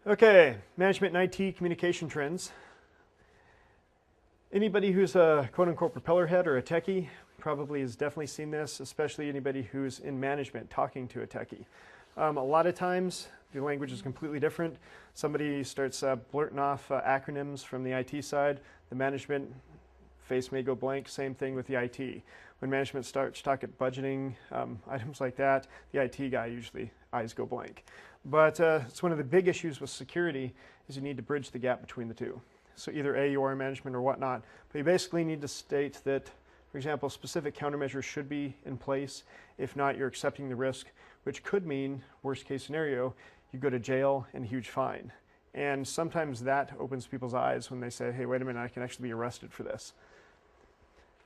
Okay, management and IT communication trends. Anybody who's a quote-unquote propeller head or a techie probably has definitely seen this, especially anybody who's in management talking to a techie. A lot of times, the language is completely different. Somebody starts blurting off acronyms from the IT side. The management face may go blank, same thing with the IT. When management starts talking budgeting, items like that, the IT guy usually eyes go blank. But it's one of the big issues with security is you need to bridge the gap between the two. So either A, you are management or whatnot, but you basically need to state that, for example, specific countermeasures should be in place. If not, you're accepting the risk, which could mean, worst case scenario, you go to jail and a huge fine. And sometimes that opens people's eyes when they say, hey, wait a minute, I can actually be arrested for this.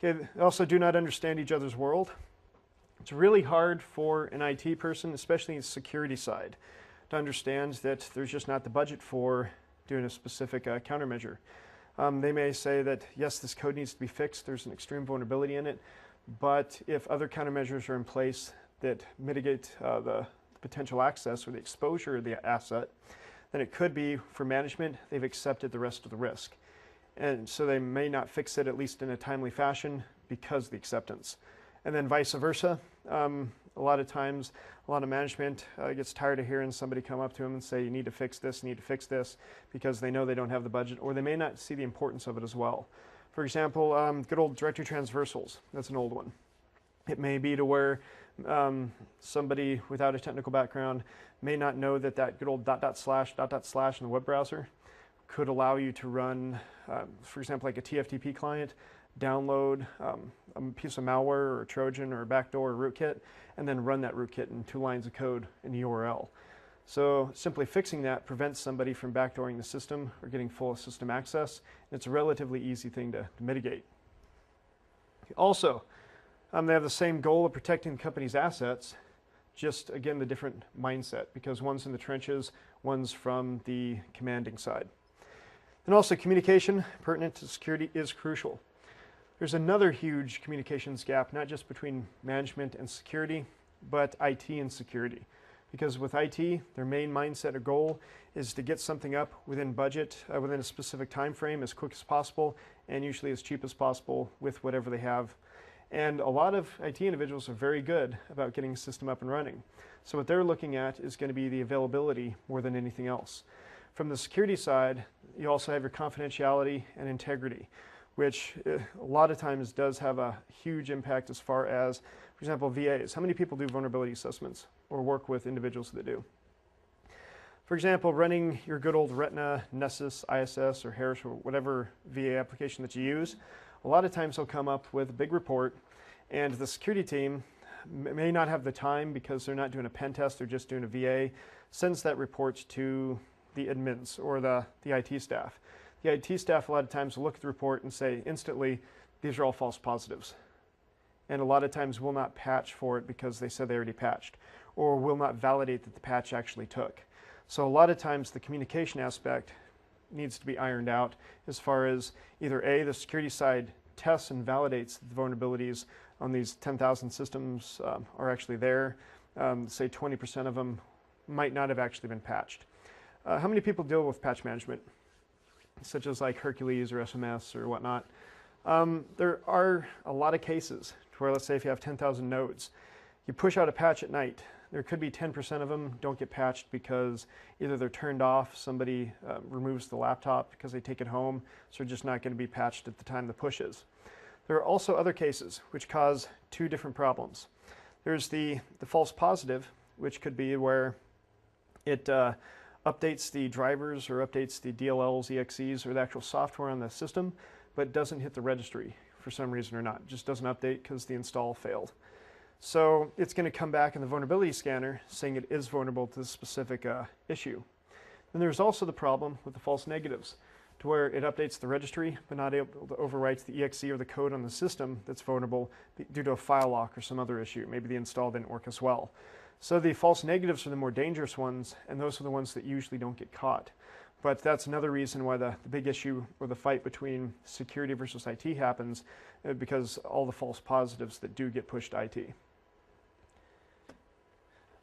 Okay, they also do not understand each other's world. It's really hard for an IT person, especially in the security side, to understand that there's just not the budget for doing a specific countermeasure. They may say that, yes, this code needs to be fixed, there's an extreme vulnerability in it, but if other countermeasures are in place that mitigate the potential access or the exposure of the asset, then it could be, for management, they've accepted the rest of the risk. And so they may not fix it, at least in a timely fashion, because of the acceptance. And then vice versa. A lot of times, a lot of management gets tired of hearing somebody come up to them and say, you need to fix this, you need to fix this, because they know they don't have the budget, or they may not see the importance of it as well. For example, good old directory transversals. That's an old one. It may be to where somebody without a technical background may not know that that good old /// in the web browser could allow you to run, for example, like a TFTP client, download a piece of malware or a Trojan or a backdoor or rootkit, and then run that rootkit in 2 lines of code in the URL. So simply fixing that prevents somebody from backdooring the system or getting full system access. It's a relatively easy thing to mitigate. Also, they have the same goal of protecting the company's assets, just again the different mindset, because one's in the trenches, one's from the commanding side. And also communication pertinent to security is crucial. There's another huge communications gap, not just between management and security, but IT and security. Because with IT, their main mindset or goal is to get something up within budget, within a specific time frame, as quick as possible, and usually as cheap as possible with whatever they have. And a lot of IT individuals are very good about getting a system up and running. So what they're looking at is going to be the availability more than anything else. From the security side, you also have your confidentiality and integrity, which a lot of times does have a huge impact as far as, for example, VAs. How many people do vulnerability assessments or work with individuals that do? For example, running your good old Retina, Nessus, ISS, or Harris, or whatever VA application that you use, a lot of times they'll come up with a big report, and the security team may not have the time because they're not doing a pen test, they're just doing a VA, sends that report to the admins or the IT staff. The IT staff a lot of times will look at the report and say instantly, these are all false positives. And a lot of times will not patch for it because they said they already patched, or will not validate that the patch actually took. So a lot of times the communication aspect needs to be ironed out as far as either A, the security side tests and validates the vulnerabilities on these 10,000 systems are actually there. Say 20% of them might not have actually been patched. How many people deal with patch management, such as like Hercules or SMS or whatnot? There are a lot of cases where, let's say if you have 10,000 nodes, you push out a patch at night. There could be 10% of them don't get patched because either they're turned off, somebody removes the laptop because they take it home, so they're just not going to be patched at the time the push is. There are also other cases which cause 2 different problems. There's the false positive, which could be where it updates the drivers or updates the DLLs, EXEs, or the actual software on the system, but doesn't hit the registry for some reason or not. It just doesn't update because the install failed. So it's going to come back in the vulnerability scanner saying it is vulnerable to this specific issue. Then there's also the problem with the false negatives, to where it updates the registry but not able to overwrite the EXE or the code on the system that's vulnerable due to a file lock or some other issue. Maybe the install didn't work as well. So the false negatives are the more dangerous ones, and those are the ones that usually don't get caught. But that's another reason why the big issue or the fight between security versus IT happens, because all the false positives that do get pushed to IT.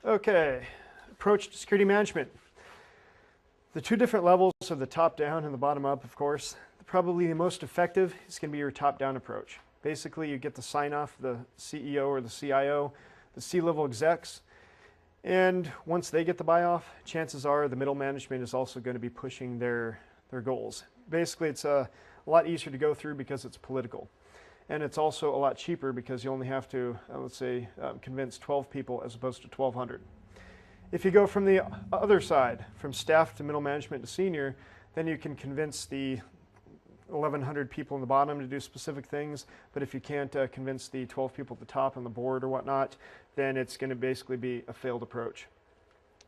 Okay, approach to security management. The two different levels are the top down and the bottom up, of course. Probably the most effective is going to be your top down approach. Basically, you get the sign off the CEO or the CIO, the C-level execs, and once they get the buy off, chances are the middle management is also going to be pushing their goals. Basically, it's a lot easier to go through because it's political. And it's also a lot cheaper because you only have to, let's say, convince 12 people as opposed to 1,200. If you go from the other side, from staff to middle management to senior, then you can convince the 1,100 people in the bottom to do specific things. But if you can't convince the 12 people at the top on the board or whatnot, then it's going to basically be a failed approach.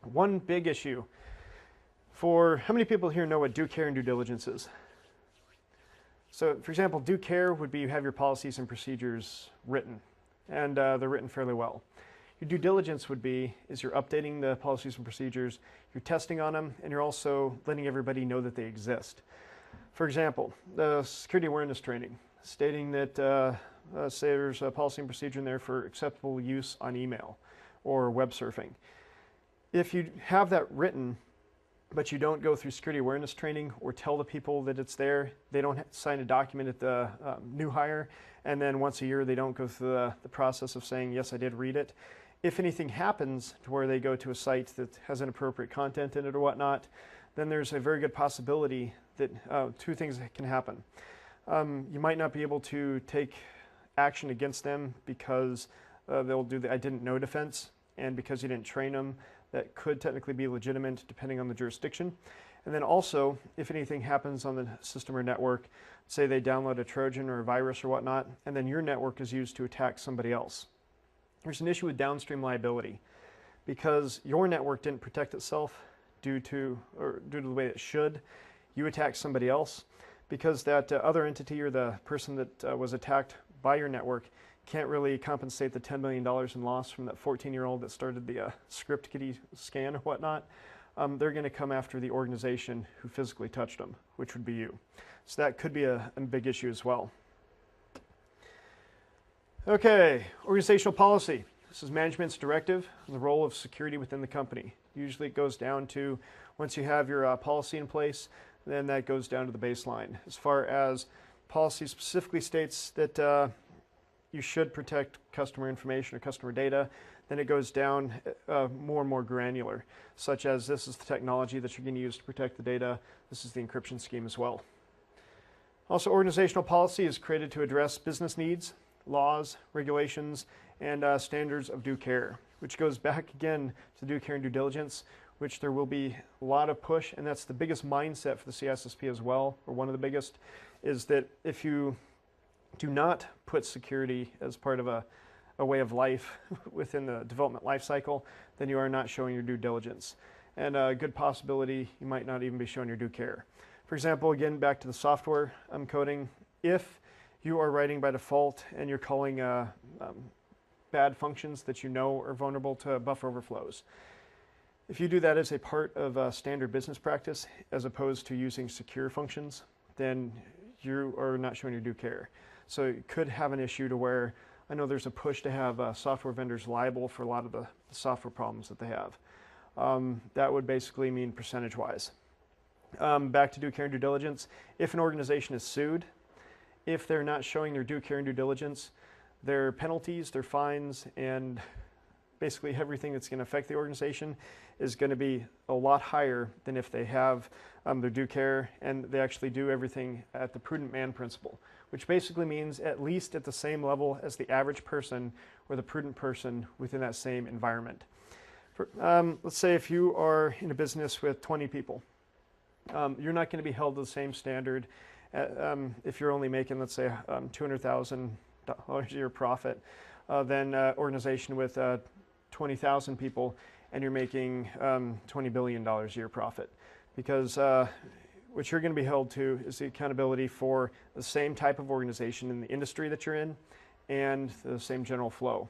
One big issue for, how many people here know what due care and due diligence is? So, for example, due care would be you have your policies and procedures written, and they're written fairly well. Your due diligence would be, is you're updating the policies and procedures, you're testing on them, and you're also letting everybody know that they exist. For example, the security awareness training, stating that, say there's a policy and procedure in there for acceptable use on email or web surfing. If you have that written, but you don't go through security awareness training or tell the people that it's there, they don't sign a document at the new hire, and then once a year they don't go through the process of saying, yes, I did read it. If anything happens to where they go to a site that has inappropriate content in it or whatnot, then there's a very good possibility that two things can happen. You might not be able to take action against them because they'll do the I didn't know defense, and because you didn't train them, that could technically be legitimate depending on the jurisdiction. And then also, if anything happens on the system or network, say they download a Trojan or a virus or whatnot, and then your network is used to attack somebody else. There's an issue with downstream liability because your network didn't protect itself due to the way it should. You attack somebody else because that other entity or the person that was attacked by your network can't really compensate the $10 million in loss from that 14-year-old that started the script kiddie scan or whatnot. They're going to come after the organization who physically touched them, which would be you. So that could be a big issue as well. Okay, organizational policy. This is management's directive on the role of security within the company. Usually it goes down to, once you have your policy in place, then that goes down to the baseline. As far as policy specifically states that you should protect customer information or customer data, then it goes down more and more granular, such as this is the technology that you're going to use to protect the data. This is the encryption scheme as well. Also, organizational policy is created to address business needs, laws, regulations, and standards of due care, which goes back again to due care and due diligence, which there will be a lot of push, and that's the biggest mindset for the CISSP as well, or one of the biggest, is that if you do not put security as part of a way of life within the development life cycle, then you are not showing your due diligence. And a good possibility you might not even be showing your due care. For example, again, back to the software coding, if you are writing by default and you're calling bad functions that you know are vulnerable to buffer overflows, if you do that as a part of standard business practice as opposed to using secure functions, then you are not showing your due care. So it could have an issue to where I know there's a push to have software vendors liable for a lot of the software problems that they have. That would basically mean percentage-wise. Back to due care and due diligence. If an organization is sued, if they're not showing their due care and due diligence, their penalties, their fines, and basically everything that's going to affect the organization is going to be a lot higher than if they have their due care and they actually do everything at the prudent man principle, which basically means at least at the same level as the average person or the prudent person within that same environment. Let's say if you are in a business with 20 people, you're not going to be held to the same standard if you're only making, let's say, $200,000 a year profit, than an organization with 20,000 people and you're making $20 billion a year profit. Because what you're going to be held to is the accountability for the same type of organization in the industry that you're in and the same general flow.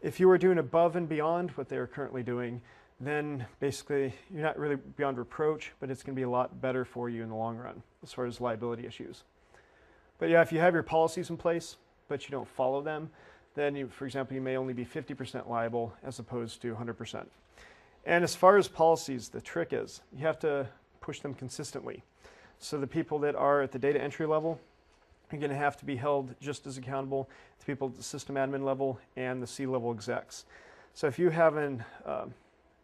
If you are doing above and beyond what they are currently doing, then basically you're not really beyond reproach, but it's going to be a lot better for you in the long run as far as liability issues. But yeah, if you have your policies in place, but you don't follow them, then you, for example, you may only be 50% liable as opposed to 100%. And as far as policies, the trick is you have to push them consistently. So the people that are at the data entry level are going to have to be held just as accountable to people at the system admin level and the C-level execs. So if you have an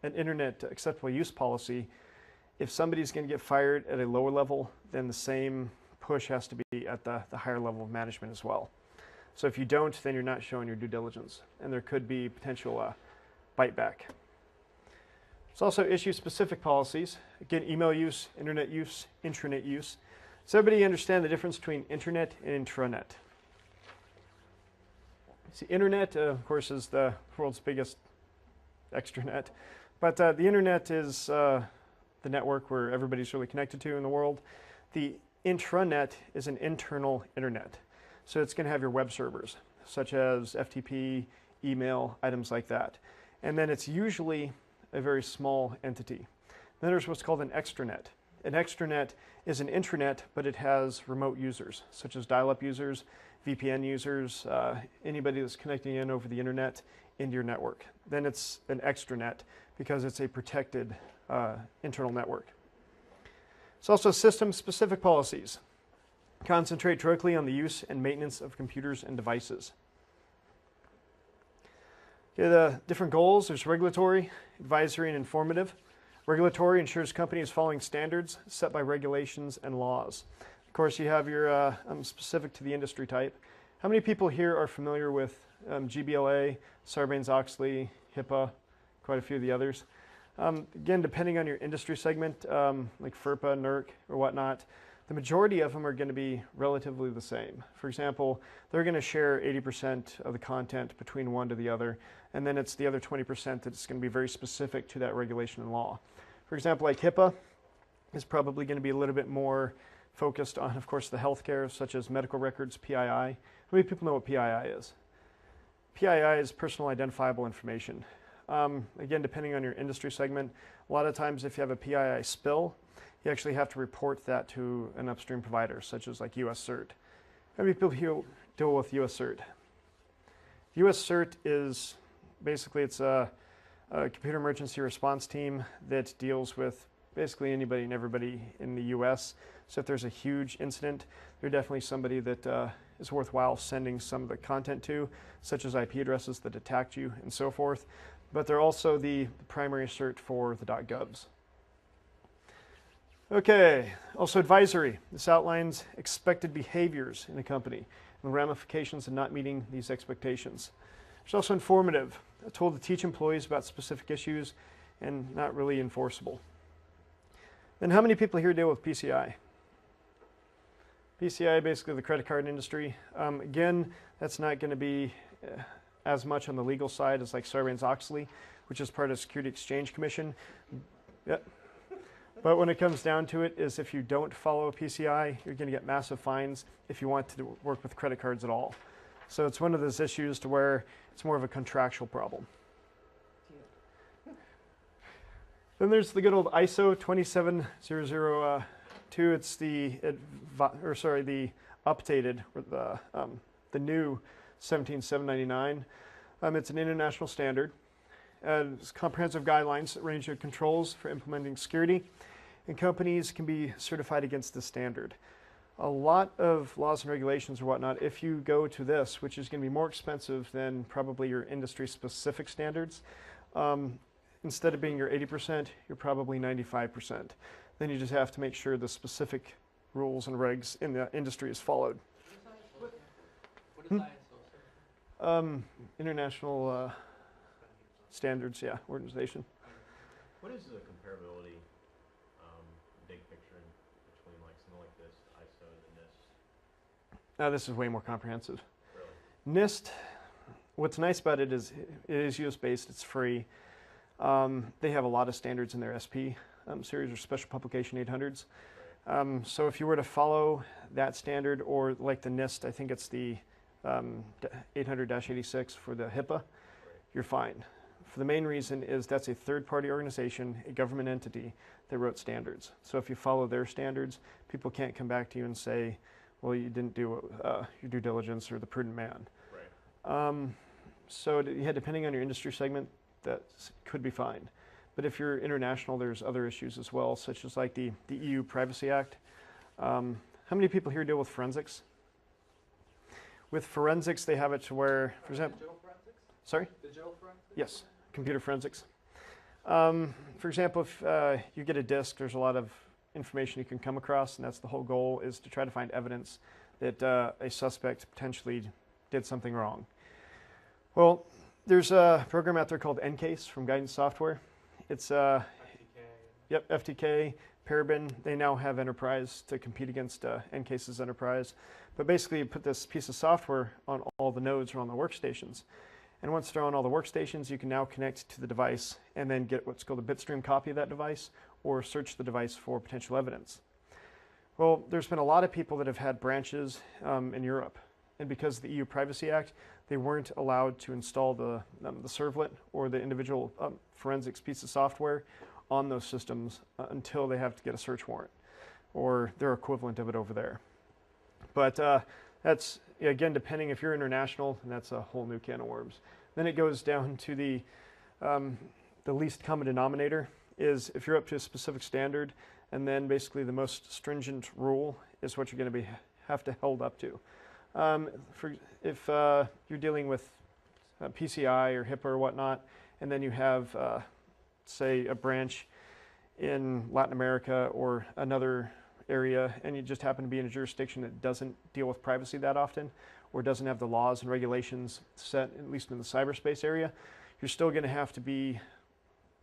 internet acceptable use policy, if somebody's going to get fired at a lower level, then the same push has to be at the higher level of management as well. So if you don't, then you're not showing your due diligence, and there could be potential bite back. There's also issue-specific policies. Again, email use, internet use, intranet use. Does everybody understand the difference between internet and intranet? See, internet, of course, is the world's biggest extranet, but the internet is the network where everybody's really connected to in the world. The intranet is an internal internet. So it's going to have your web servers, such as FTP, email, items like that. And then it's usually a very small entity. Then there's what's called an extranet. An extranet is an intranet, but it has remote users, such as dial-up users, VPN users, anybody that's connecting in over the internet into your network. Then it's an extranet because it's a protected internal network. It's also system-specific policies. Concentrate directly on the use and maintenance of computers and devices. Okay, the different goals, there's regulatory, advisory, and informative. Regulatory ensures companies following sarbanes set by regulations and laws. Of course, you have your specific to the industry type. How many people here are familiar with GBLA, Sarbanes-Oxley, HIPAA, quite a few of the others? Again, depending on your industry segment, like FERPA, NERC, or whatnot, the majority of them are going to be relatively the same. For example, they're going to share 80% of the content between one to the other, and then it's the other 20% that's going to be very specific to that regulation and law. For example, like HIPAA is probably going to be a little bit more focused on, of course, the healthcare, such as medical records, PII. How many people know what PII is? PII is personal identifiable information. Again, depending on your industry segment, a lot of times if you have a PII spill, you actually have to report that to an upstream provider, such as like US CERT. How many people here deal with US CERT? US CERT is basically, it's a computer emergency response team that deals with basically anybody and everybody in the US. So if there's a huge incident, they're definitely somebody that is worthwhile sending some of the content to, such as IP addresses that attacked you and so forth. But they're also the primary cert for the .govs. Okay, also advisory. This outlines expected behaviors in a company and ramifications of not meeting these expectations. It's also informative, a tool to teach employees about specific issues and not really enforceable. Then how many people here deal with PCI? PCI, basically the credit card industry. Again, that's not going to be as much on the legal side as like Sarbanes-Oxley, which is part of Security Exchange Commission. Yep. But when it comes down to it, is if you don't follow PCI, you're going to get massive fines if you want to work with credit cards at all. So it's one of those issues to where it's more of a contractual problem. Then there's the good old ISO 27002. It's the updated, or the new 17799. It's an international standard. It's comprehensive guidelines that range of controls for implementing security, and companies can be certified against this standard. A lot of laws and regulations or whatnot, if you go to this, which is going to be more expensive than probably your industry-specific standards, instead of being your 80%, you're probably 95%. Then you just have to make sure the specific rules and regs in the industry is followed. What is ISO? International standards, yeah, organization. What is the comparability, big picture between like something like this, ISO and NIST? Now this is way more comprehensive. Really? NIST, what's nice about it is US based, it's free. They have a lot of standards in their SP series or special publication 800s. So if you were to follow that standard, or like the NIST, I think it's the 800-86 for the HIPAA, you're fine. for the main reason is that's a third-party organization, a government entity that wrote standards. So if you follow their standards, people can't come back to you and say, well, you didn't do your due diligence or the prudent man. Right. So yeah, depending on your industry segment, that could be fine. But if you're international, there's other issues as well, such as like the EU Privacy Act. How many people here deal with forensics? With forensics, they have it to where, for example, Digital forensics? sorry? Digital forensics? Yes, computer forensics. For example, if you get a disk, there's a lot of information you can come across, and that's the whole goal, is to try to find evidence that a suspect potentially did something wrong. Well, there's a program out there called NCASE from Guidance Software. It's FTK. yep, FTK, Parabin. They now have Enterprise to compete against NCASE's Enterprise. But basically, you put this piece of software on all the nodes or on the workstations. And once they're on all the workstations, you can now connect to the device and then get what's called a bitstream copy of that device or search the device for potential evidence. Well, there's been a lot of people that have had branches in Europe. And because of the EU Privacy Act, they weren't allowed to install the servlet or the individual forensics piece of software on those systems until they have to get a search warrant or their equivalent of it over there. But that's, again, depending if you're international, and that's a whole new can of worms. Then it goes down to the least common denominator is if you're up to a specific standard, and then basically the most stringent rule is what you're going to have to held up to. If you're dealing with PCI or HIPAA or whatnot, and then you have, say, a branch in Latin America or another area, and you just happen to be in a jurisdiction that doesn't deal with privacy that often, or doesn't have the laws and regulations set, at least in the cyberspace area, you're still going to have to be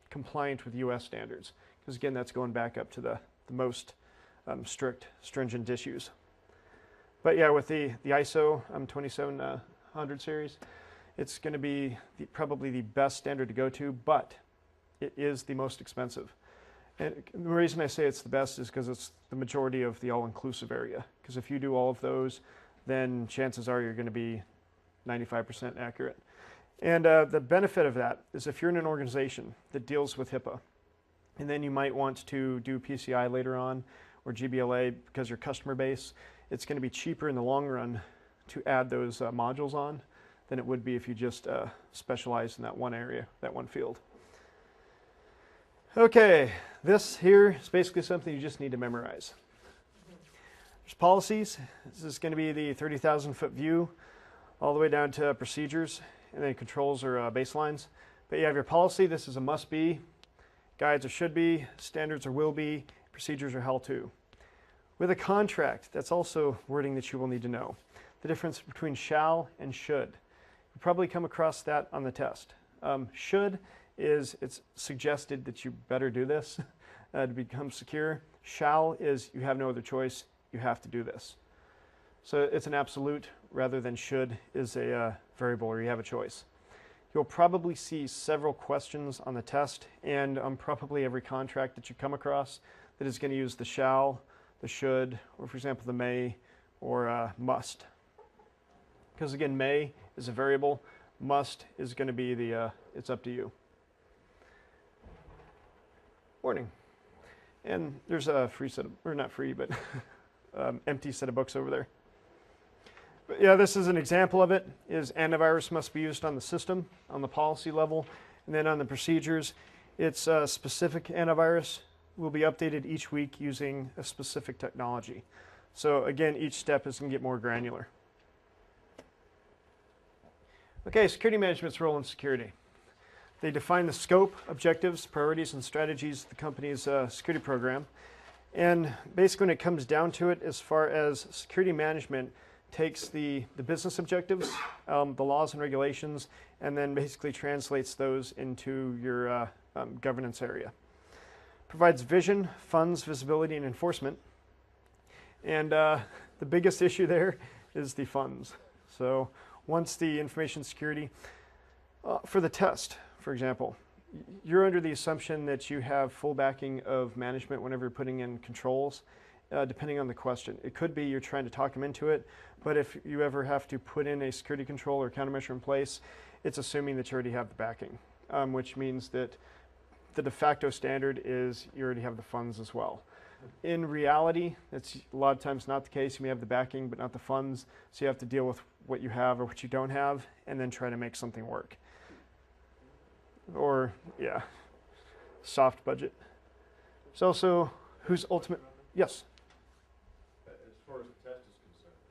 compliant with US standards. Because again, that's going back up to the most strict, stringent issues. But yeah, with the ISO 2700 series, it's going to be probably the best standard to go to, but it is the most expensive. And the reason I say it's the best is because it's the majority of the all-inclusive area. Because if you do all of those, then chances are you're going to be 95% accurate. And the benefit of that is if you're in an organization that deals with HIPAA, and then you might want to do PCI later on, or GBLA because your customer base, it's going to be cheaper in the long run to add those modules on than it would be if you just specialize in that one area, that one field. Okay, this here is basically something you just need to memorize. There's policies. This is going to be the 30,000-foot view all the way down to procedures, and then controls or baselines. But you have your policy. This is a must be. Guides are should be. Standards are will be. Procedures are how to. With a contract, that's also wording that you will need to know. The difference between shall and should. You'll probably come across that on the test. Should is it's suggested that you better do this to become secure. Shall is you have no other choice, you have to do this. So it's an absolute rather than should is a variable or you have a choice. You'll probably see several questions on the test and on probably every contract that you come across that is going to use the shall, the should, or for example the may or must. Because again, may is a variable, must is going to be the it's up to you. Warning. And there's a free set of, or not free, but empty set of books over there. But yeah, this is an example of it, is antivirus must be used on the system, on the policy level, and then on the procedures, it's specific antivirus will be updated each week using a specific technology. So again, each step is going to get more granular. Okay, security management's role in security. They define the scope, objectives, priorities, and strategies of the company's security program. And basically when it comes down to it, as far as security management takes the business objectives, the laws and regulations, and then basically translates those into your governance area. Provides vision, funds, visibility, and enforcement. And the biggest issue there is the funds. So once the information security, for the test, for example, you're under the assumption that you have full backing of management whenever you're putting in controls, depending on the question. It could be you're trying to talk them into it, but if you ever have to put in a security control or countermeasure in place, it's assuming that you already have the backing. which means that the de facto standard is you already have the funds as well. In reality, it's a lot of times not the case. You may have the backing, but not the funds. So you have to deal with what you have or what you don't have, and then try to make something work. Or, yeah, soft budget. There's also who's ultimate, yes? As far as the test is concerned,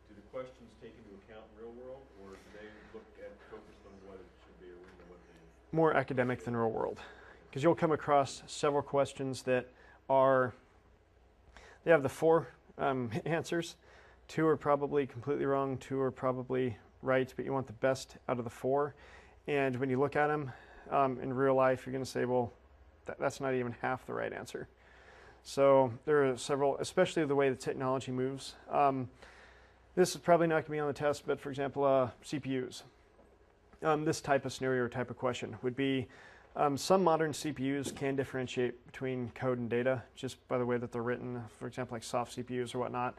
do the questions take into account real world, or do they look at focused on what it should be or what they? More academic than real world. Because you'll come across several questions that are, they have the 4 answers. 2 are probably completely wrong, 2 are probably right, but you want the best out of the 4. And when you look at them in real life, you're going to say, well, that's not even half the right answer. So there are several, especially the way the technology moves. This is probably not going to be on the test, but for example, CPUs. This type of scenario or type of question would be, some modern CPUs can differentiate between code and data just by the way that they're written, for example, like soft CPUs or whatnot.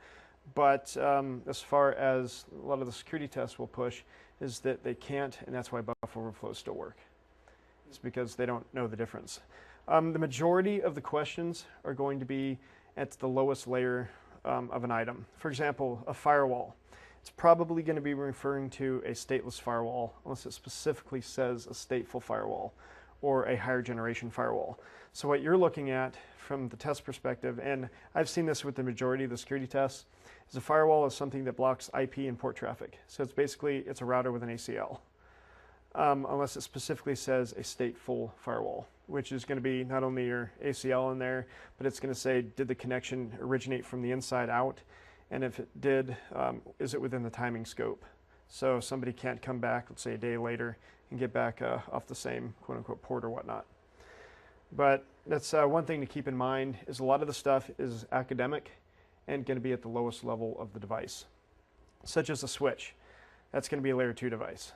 But as far as a lot of the security tests will push is that they can't, and that's why buffer overflows still work. It's because they don't know the difference. The majority of the questions are going to be at the lowest layer of an item. For example, a firewall. It's probably going to be referring to a stateless firewall unless it specifically says a stateful firewall or a higher generation firewall. So what you're looking at from the test perspective, and I've seen this with the majority of the security tests, is a firewall is something that blocks IP and port traffic. So it's basically, it's a router with an ACL. Unless it specifically says a stateful firewall, which is going to be not only your ACL in there, but it's going to say, did the connection originate from the inside out? And if it did, is it within the timing scope? So somebody can't come back, let's say a day later, and get back off the same quote-unquote port or whatnot. But that's one thing to keep in mind is a lot of the stuff is academic and going to be at the lowest level of the device, such as a switch. That's going to be a layer 2 device.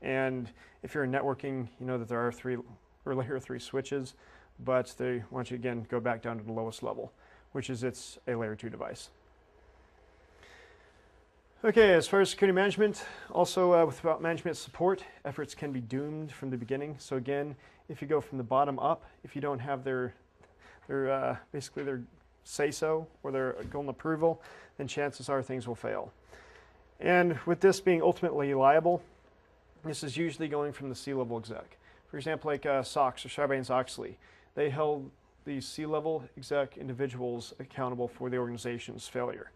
And if you're in networking, you know that there are layer 3 switches, but they want you again go back down to the lowest level, which is it's a layer 2 device. Okay, as far as security management, also without management support, efforts can be doomed from the beginning. So again, if you go from the bottom up, if you don't have their basically their say-so or their golden approval, then chances are things will fail. And with this being ultimately liable, this is usually going from the C-level exec. For example, like SOX or Sarbanes-Oxley, they held these C-level exec individuals accountable for the organization's failure.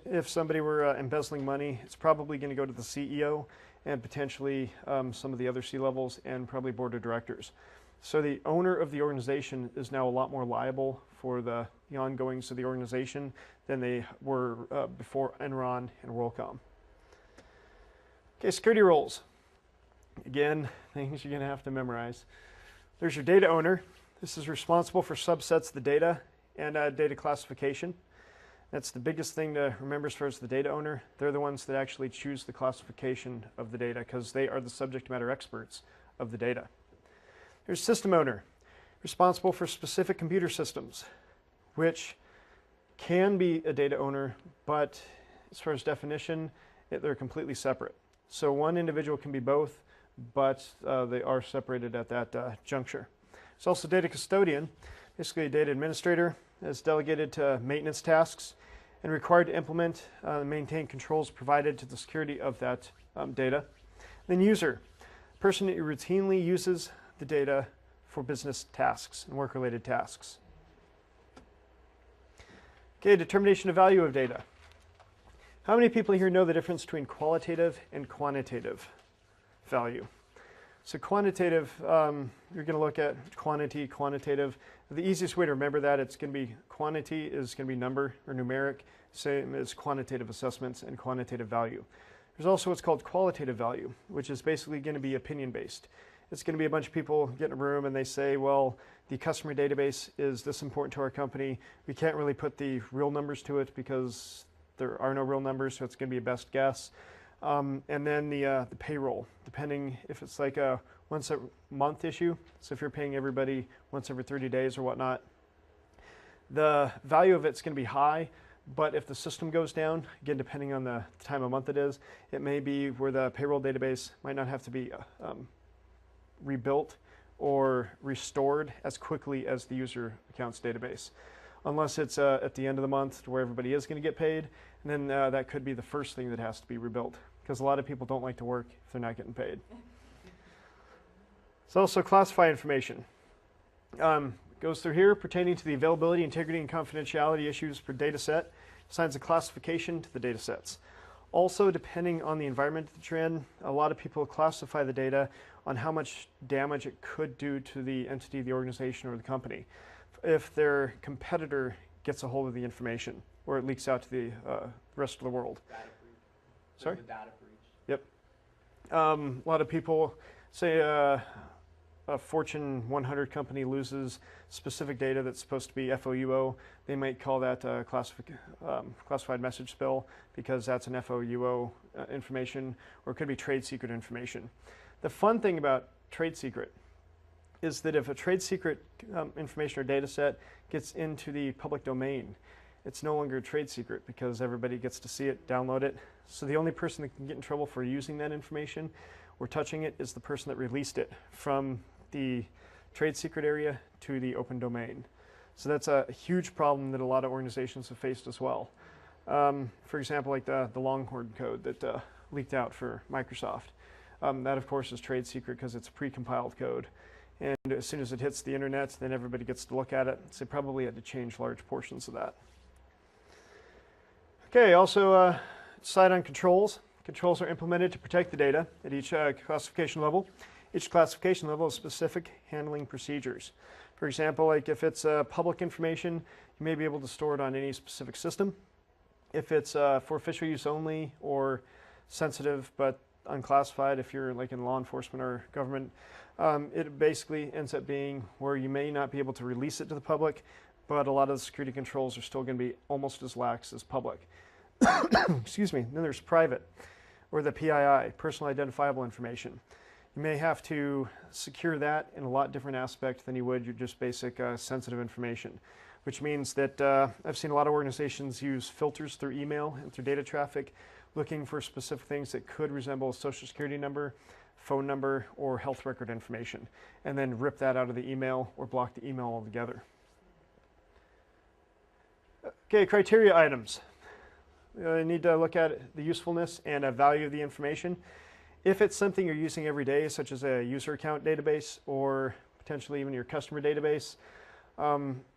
If somebody were embezzling money, it's probably going to go to the CEO and potentially some of the other C-levels and probably board of directors. So the owner of the organization is now a lot more liable for the ongoings of the organization than they were before Enron and WorldCom. Okay, security roles. Again, things you're going to have to memorize. There's your data owner. This is responsible for subsets of the data and data classification. That's the biggest thing to remember as far as the data owner. They're the ones that actually choose the classification of the data because they are the subject matter experts of the data. There's system owner, responsible for specific computer systems, which can be a data owner, but as far as definition, they're completely separate. So one individual can be both, but they are separated at that juncture. There's also data custodian, basically a data administrator, is delegated to maintenance tasks and required to implement and maintain controls provided to the security of that data. Then user, person that routinely uses the data for business tasks and work-related tasks. Okay, determination of value of data. How many people here know the difference between qualitative and quantitative value? So quantitative, you're going to look at quantity, quantitative. The easiest way to remember that, it's going to be quantity is going to be number or numeric, same as quantitative assessments and quantitative value. There's also what's called qualitative value, which is basically going to be opinion-based. It's going to be a bunch of people get in a room and they say, well, the customer database is this important to our company. We can't really put the real numbers to it because there are no real numbers, so it's going to be a best guess. And then the payroll, depending if it's like a once a month issue, so if you're paying everybody once every 30 days or whatnot, the value of it's going to be high, but if the system goes down, again, depending on the time of month it is, it may be where the payroll database might not have to be rebuilt or restored as quickly as the user accounts database, unless it's at the end of the month where everybody is going to get paid, and then that could be the first thing that has to be rebuilt, because a lot of people don't like to work if they're not getting paid. It's also classified information. Goes through here pertaining to the availability, integrity, and confidentiality issues per data set, assigns a classification to the data sets. Also, depending on the environment that you're in, a lot of people classify the data on how much damage it could do to the entity, the organization, or the company if their competitor gets a hold of the information or it leaks out to the rest of the world. Data breach. Sorry? The data breach. Yep. A lot of people say a Fortune 100 company loses specific data that's supposed to be FOUO. They might call that classified message spill because that's an FOUO information, or it could be trade secret information. The fun thing about trade secret is that if a trade secret information or data set gets into the public domain, it's no longer a trade secret because everybody gets to see it, download it. So the only person that can get in trouble for using that information or touching it is the person that released it from the trade secret area to the open domain. So that's a huge problem that a lot of organizations have faced as well. For example, like the Longhorn code that leaked out for Microsoft. That, of course, is trade secret because it's pre-compiled code. And as soon as it hits the internet, then everybody gets to look at it. So they probably had to change large portions of that. Okay, also decide on controls. Controls are implemented to protect the data at each classification level. Each classification level has specific handling procedures. For example, like if it's public information, you may be able to store it on any specific system. If it's for official use only or sensitive but unclassified, if you're like in law enforcement or government, it basically ends up being where you may not be able to release it to the public, but a lot of the security controls are still going to be almost as lax as public. Excuse me. Then there's private, or the PII, personal identifiable information. You may have to secure that in a lot different aspect than you would your just basic sensitive information, which means that I've seen a lot of organizations use filters through email and through data traffic, looking for specific things that could resemble a social security number, phone number, or health record information, and then rip that out of the email or block the email altogether. Okay, criteria items. You need to look at the usefulness and value of the information. If it's something you're using every day, such as a user account database or potentially even your customer database,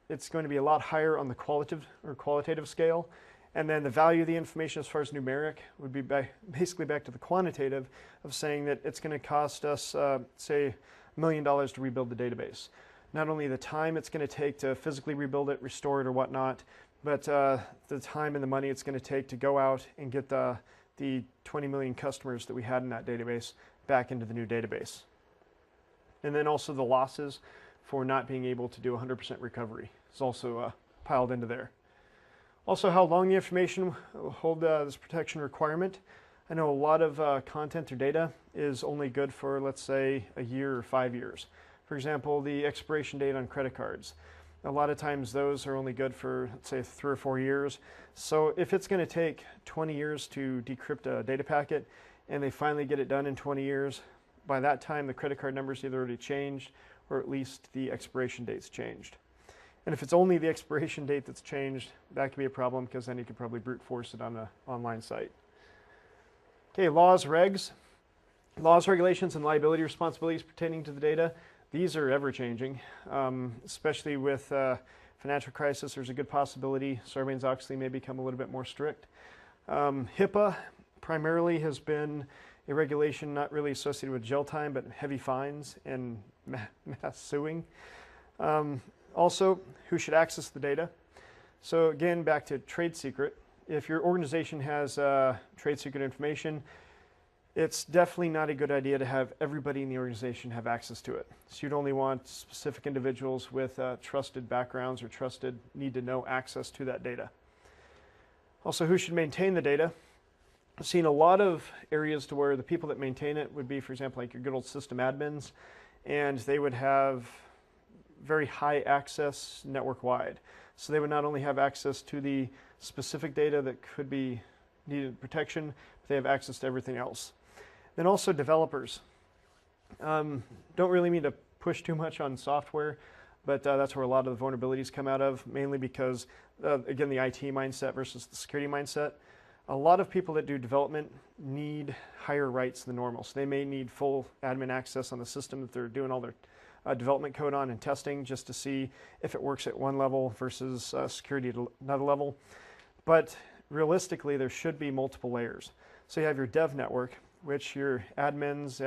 it's going to be a lot higher on the qualitative scale. And then the value of the information as far as numeric would be basically back to the quantitative of saying that it's going to cost us, say, $1 million to rebuild the database. Not only the time it's going to take to physically rebuild it, restore it, or whatnot, but the time and the money it's going to take to go out and get the 20 million customers that we had in that database back into the new database. And then also the losses for not being able to do 100% recovery is also piled into there. Also, how long the information will hold this protection requirement. I know a lot of content or data is only good for, let's say, a year or 5 years. For example, the expiration date on credit cards. A lot of times those are only good for, let's say, 3 or 4 years. So if it's going to take 20 years to decrypt a data packet and they finally get it done in 20 years, by that time the credit card number's either already changed or at least the expiration date's changed. And if it's only the expiration date that's changed, that could be a problem because then you could probably brute force it on an online site. Okay, laws, regs. Laws, regulations, and liability responsibilities pertaining to the data. These are ever-changing, especially with financial crisis. There's a good possibility Sarbanes-Oxley may become a little bit more strict. HIPAA primarily has been a regulation not really associated with jail time, but heavy fines and mass suing. Also, who should access the data? So again, back to trade secret. If your organization has trade secret information, it's definitely not a good idea to have everybody in the organization have access to it. So you'd only want specific individuals with trusted backgrounds or trusted need-to-know access to that data. Also, who should maintain the data? I've seen a lot of areas to where the people that maintain it would be, for example, like your good old system admins, and they would have very high access network-wide. So they would not only have access to the specific data that could be needed protection, but they have access to everything else. Then also developers. Don't really mean to push too much on software, but that's where a lot of the vulnerabilities come out of, mainly because, again, the IT mindset versus the security mindset. A lot of people that do development need higher rights than normal. So they may need full admin access on the system that they're doing all their development code on and testing, just to see if it works at one level versus security at another level. But realistically, there should be multiple layers. So you have your dev network, which your admins,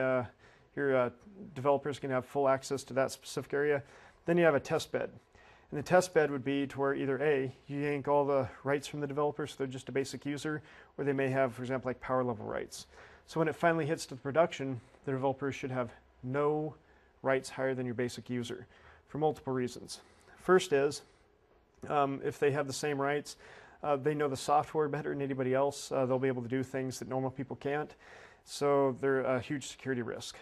your developers can have full access to that specific area. Then you have a test bed. And the test bed would be to where either A, you yank all the rights from the developers, so they're just a basic user, or they may have, for example, like power level rights. So when it finally hits to the production, the developers should have no rights higher than your basic user for multiple reasons. First is, if they have the same rights, they know the software better than anybody else. They'll be able to do things that normal people can't. So they're a huge security risk.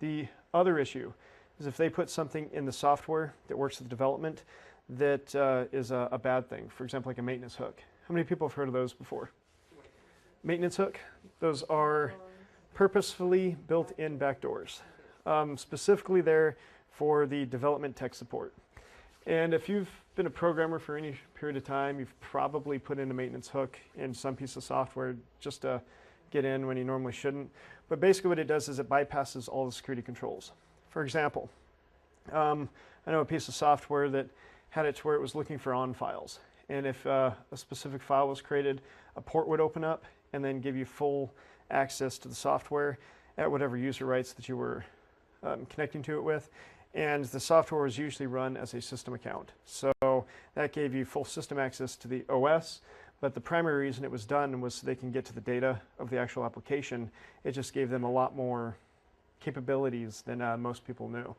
The other issue is if they put something in the software that works with development that is a bad thing. For example, like a maintenance hook. How many people have heard of those before? Maintenance hook? Those are purposefully built-in backdoors, specifically there for the development tech support. And if you've been a programmer for any period of time, you've probably put in a maintenance hook in some piece of software just to get in when you normally shouldn't. But basically what it does is it bypasses all the security controls. For example, I know a piece of software that had it to where it was looking for on files. And if a specific file was created, a port would open up and then give you full access to the software at whatever user rights that you were connecting to it with. And the software was usually run as a system account. So that gave you full system access to the OS, but the primary reason it was done was so they can get to the data of the actual application. It just gave them a lot more capabilities than most people knew.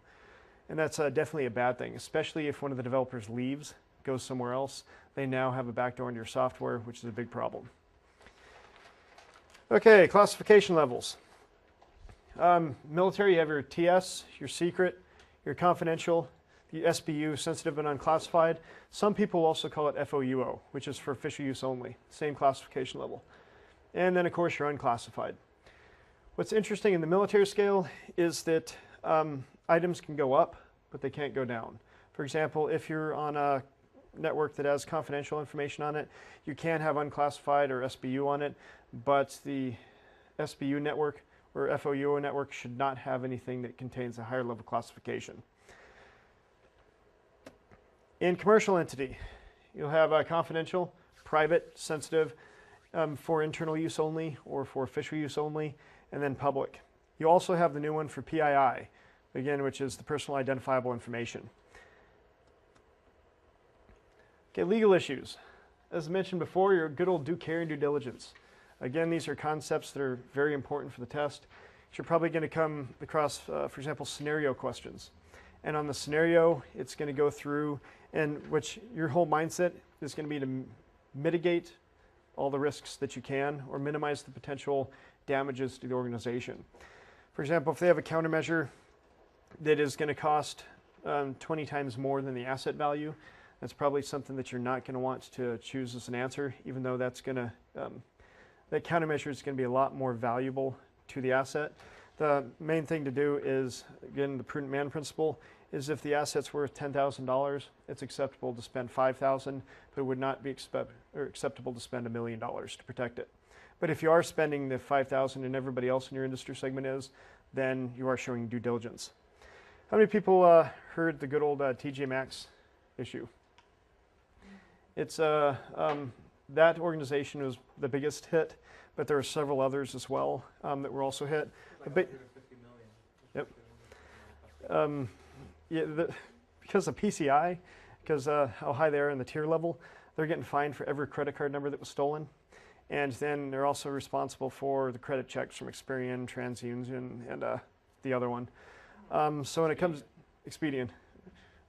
And that's definitely a bad thing, especially if one of the developers leaves, goes somewhere else. They now have a backdoor into your software, which is a big problem. Okay, classification levels. Military, you have your TS, your secret, your confidential, the SBU, sensitive and unclassified. Some people also call it FOUO, which is for official use only, same classification level. And then, of course, your unclassified. What's interesting in the military scale is that items can go up, but they can't go down. For example, if you're on a network that has confidential information on it, you can have unclassified or SBU on it, but the SBU network or FOUO network should not have anything that contains a higher level classification. In commercial entity, you'll have confidential, private, sensitive, for internal use only or for official use only, and then public. You also have the new one for PII, again, which is the personal identifiable information. Okay, legal issues. As mentioned before, your good old due care and due diligence. Again, these are concepts that are very important for the test. You're probably going to come across, for example, scenario questions. And on the scenario, it's going to go through, and which your whole mindset is going to be to mitigate all the risks that you can or minimize the potential damages to the organization. For example, if they have a countermeasure that is going to cost 20 times more than the asset value, that's probably something that you're not going to want to choose as an answer, even though that's going to, that countermeasure is going to be a lot more valuable to the asset. The main thing to do is, again, the prudent man principle, is if the asset's worth $10,000, it's acceptable to spend $5,000, but it would not be acceptable to spend $1 million to protect it. But if you are spending the $5,000 and everybody else in your industry segment is, then you are showing due diligence. How many people heard the good old TJ Maxx issue? It's that organization was the biggest hit, but there were several others as well that were also hit. Like 150 million. Yep. Yeah, because of PCI, because how high they are in the tier level, they're getting fined for every credit card number that was stolen. And then they're also responsible for the credit checks from Experian, TransUnion, and the other one. So when it comes, Expedian,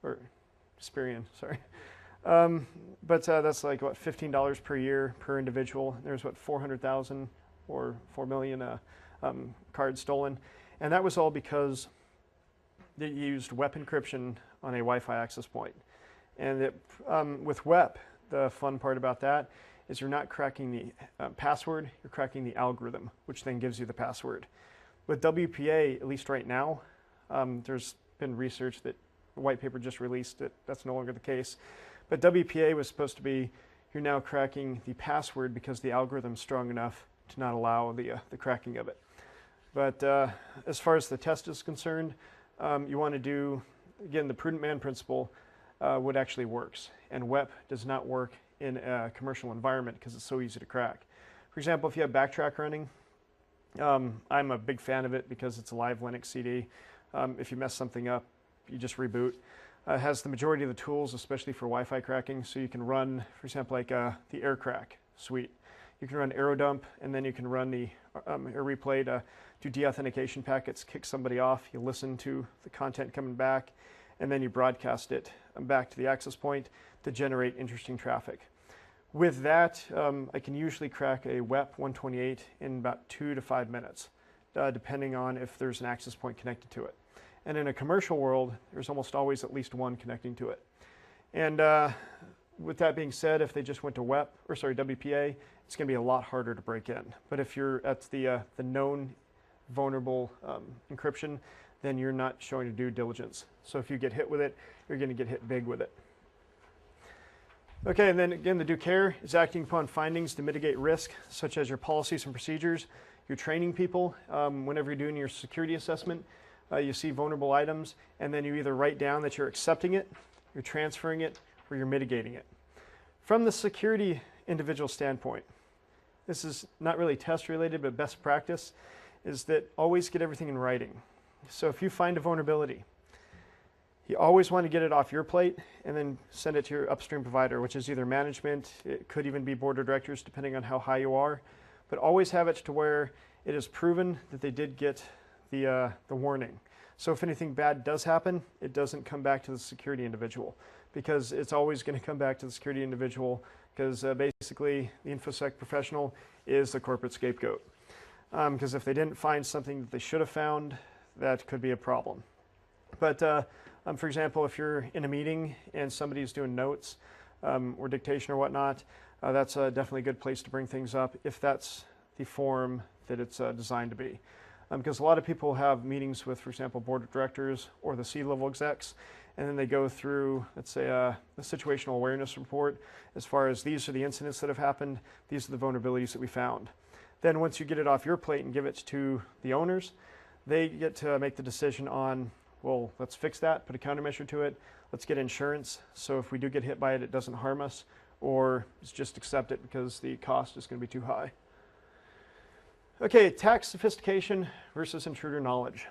or Experian, sorry. But that's like, what, $15 per year per individual. There's, what, 400,000 or 4 million cards stolen. And that was all because they used WEP encryption on a Wi-Fi access point. And it, with WEP, the fun part about that is you're not cracking the password, you're cracking the algorithm, which then gives you the password. With WPA, at least right now, There's been research that the white paper just released that that's no longer the case. But WPA was supposed to be, you're now cracking the password because the algorithm's strong enough to not allow the cracking of it. But as far as the test is concerned, you want to do, again, the prudent man principle, what actually works. And WEP does not work in a commercial environment because it's so easy to crack. For example, if you have Backtrack running, I'm a big fan of it because it's a live Linux CD. If you mess something up, you just reboot. It has the majority of the tools, especially for Wi-Fi cracking, so you can run, for example, like the AirCrack suite. You can run AeroDump, and then you can run the AirReplay to do deauthentication packets, kick somebody off, you listen to the content coming back, and then you broadcast it back to the access point to generate interesting traffic. With that, I can usually crack a WEP 128 in about 2 to 5 minutes, depending on if there's an access point connected to it. And in a commercial world, there's almost always at least one connecting to it. And with that being said, if they just went to WPA, it's going to be a lot harder to break in. But if you're at the known vulnerable encryption, then you're not showing due diligence. So if you get hit with it, you're going to get hit big with it. Okay, and then again, the due care is acting upon findings to mitigate risk, such as your policies and procedures. You're training people. Whenever you're doing your security assessment, you see vulnerable items, and then you either write down that you're accepting it, you're transferring it, or you're mitigating it. From the security individual standpoint, this is not really test related, but best practice is that always get everything in writing. So if you find a vulnerability, you always want to get it off your plate and then send it to your upstream provider, which is either management, it could even be board of directors, depending on how high you are. But always have it to where it is proven that they did get the warning. So if anything bad does happen, it doesn't come back to the security individual, because it's always going to come back to the security individual, because basically the InfoSec professional is the corporate scapegoat. Because if they didn't find something that they should have found, that could be a problem. But for example, if you're in a meeting and somebody's doing notes or dictation or whatnot, that's definitely a good place to bring things up if that's the form that it's designed to be. Because a lot of people have meetings with, for example, board of directors or the C-level execs, and then they go through, let's say, a situational awareness report as far as these are the incidents that have happened, these are the vulnerabilities that we found. Then once you get it off your plate and give it to the owners, they get to make the decision on, well, let's fix that, put a countermeasure to it, let's get insurance, so if we do get hit by it, it doesn't harm us, or just accept it because the cost is going to be too high. Okay, attack sophistication versus intruder knowledge.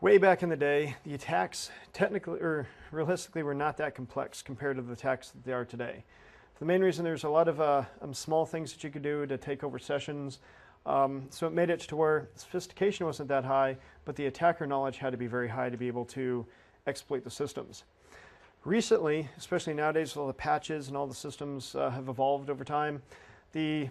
Way back in the day, the attacks technically or realistically were not that complex compared to the attacks that they are today. For the main reason, there's a lot of small things that you could do to take over sessions. So it made it to where sophistication wasn't that high, but the attacker knowledge had to be very high to be able to exploit the systems. Recently, especially nowadays with all the patches and all the systems have evolved over time, the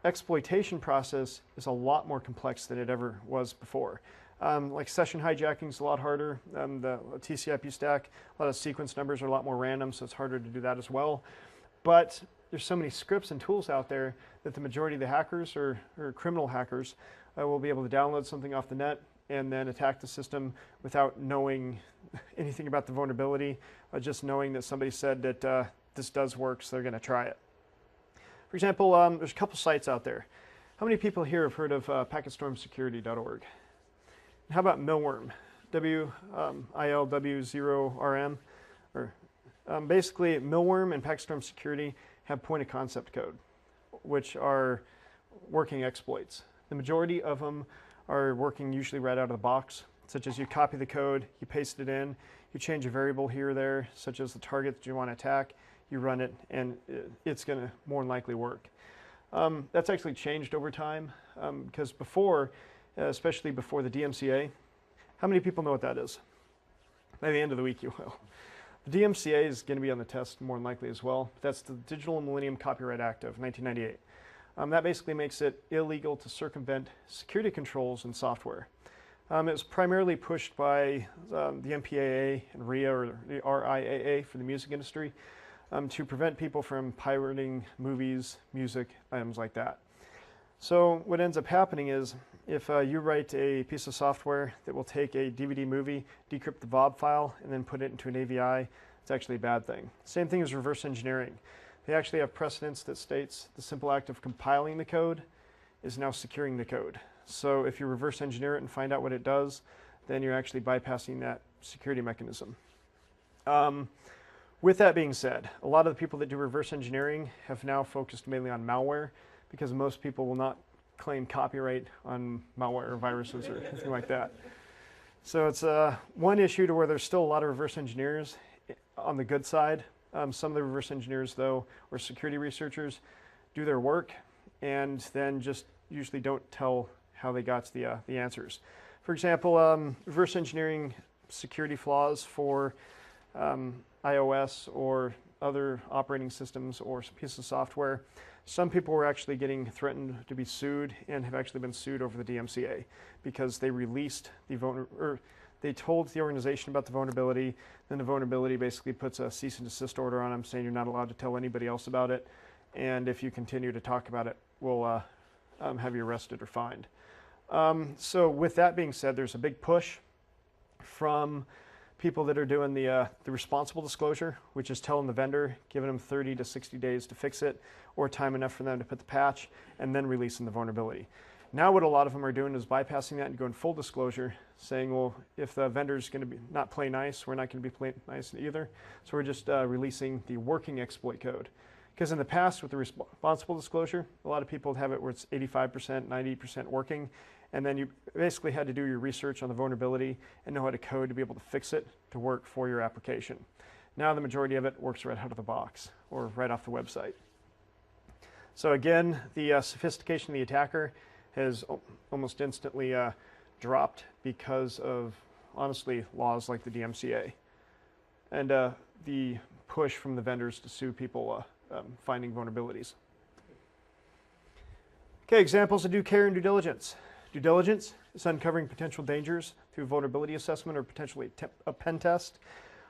exploitation process is a lot more complex than it ever was before. Like session hijacking is a lot harder. The TCP stack, a lot of sequence numbers are a lot more random, so it's harder to do that as well. But there's so many scripts and tools out there that the majority of the hackers or criminal hackers will be able to download something off the net and then attack the system without knowing anything about the vulnerability, just knowing that somebody said that this does work, so they're going to try it. For example, there's a couple sites out there. How many people here have heard of packetstormsecurity.org? How about Milworm? WILW0RM? Basically, Milworm and Packetstorm Security have point-of-concept code, which are working exploits. The majority of them are working usually right out of the box, such as you copy the code, you paste it in, you change a variable here or there, such as the target that you want to attack, you run it, and it's going to more than likely work. That's actually changed over time, because before, especially before the DMCA, how many people know what that is? By the end of the week, you will. The DMCA is going to be on the test more than likely as well. That's the Digital Millennium Copyright Act of 1998. That basically makes it illegal to circumvent security controls in software. It was primarily pushed by the MPAA and RIA, or the RIAA for the music industry, to prevent people from pirating movies, music, items like that. So what ends up happening is if you write a piece of software that will take a DVD movie, decrypt the VOB file, and then put it into an AVI, it's actually a bad thing. Same thing as reverse engineering. They actually have precedents that states the simple act of compiling the code is now securing the code. So if you reverse engineer it and find out what it does, then you're actually bypassing that security mechanism. With that being said, a lot of the people that do reverse engineering have now focused mainly on malware because most people will not claim copyright on malware or viruses or anything like that. So it's one issue to where there's still a lot of reverse engineers on the good side. Some of the reverse engineers, though, or security researchers, do their work and then just usually don't tell how they got to the answers. For example, reverse engineering security flaws for iOS or other operating systems or pieces of software. Some people were actually getting threatened to be sued and have actually been sued over the DMCA because they released they told the organization about the vulnerability, then the vulnerability basically puts a cease and desist order on them saying you're not allowed to tell anybody else about it, and if you continue to talk about it, we'll have you arrested or fined. So with that being said, there's a big push from people that are doing the responsible disclosure, which is telling the vendor, giving them 30 to 60 days to fix it, or time enough for them to put the patch, and then releasing the vulnerability. Now what a lot of them are doing is bypassing that and going full disclosure, saying, well, if the vendor's going to not play nice, we're not going to be playing nice either. So we're just releasing the working exploit code. Because in the past with the responsible disclosure, a lot of people have it where it's 85%, 90% working, and then you basically had to do your research on the vulnerability and know how to code to be able to fix it to work for your application. Now the majority of it works right out of the box or right off the website. So again, the sophistication of the attacker has almost instantly dropped because of, honestly, laws like the DMCA and the push from the vendors to sue people finding vulnerabilities. Okay, examples of due care and due diligence. Due diligence is uncovering potential dangers through vulnerability assessment or potentially a pen test.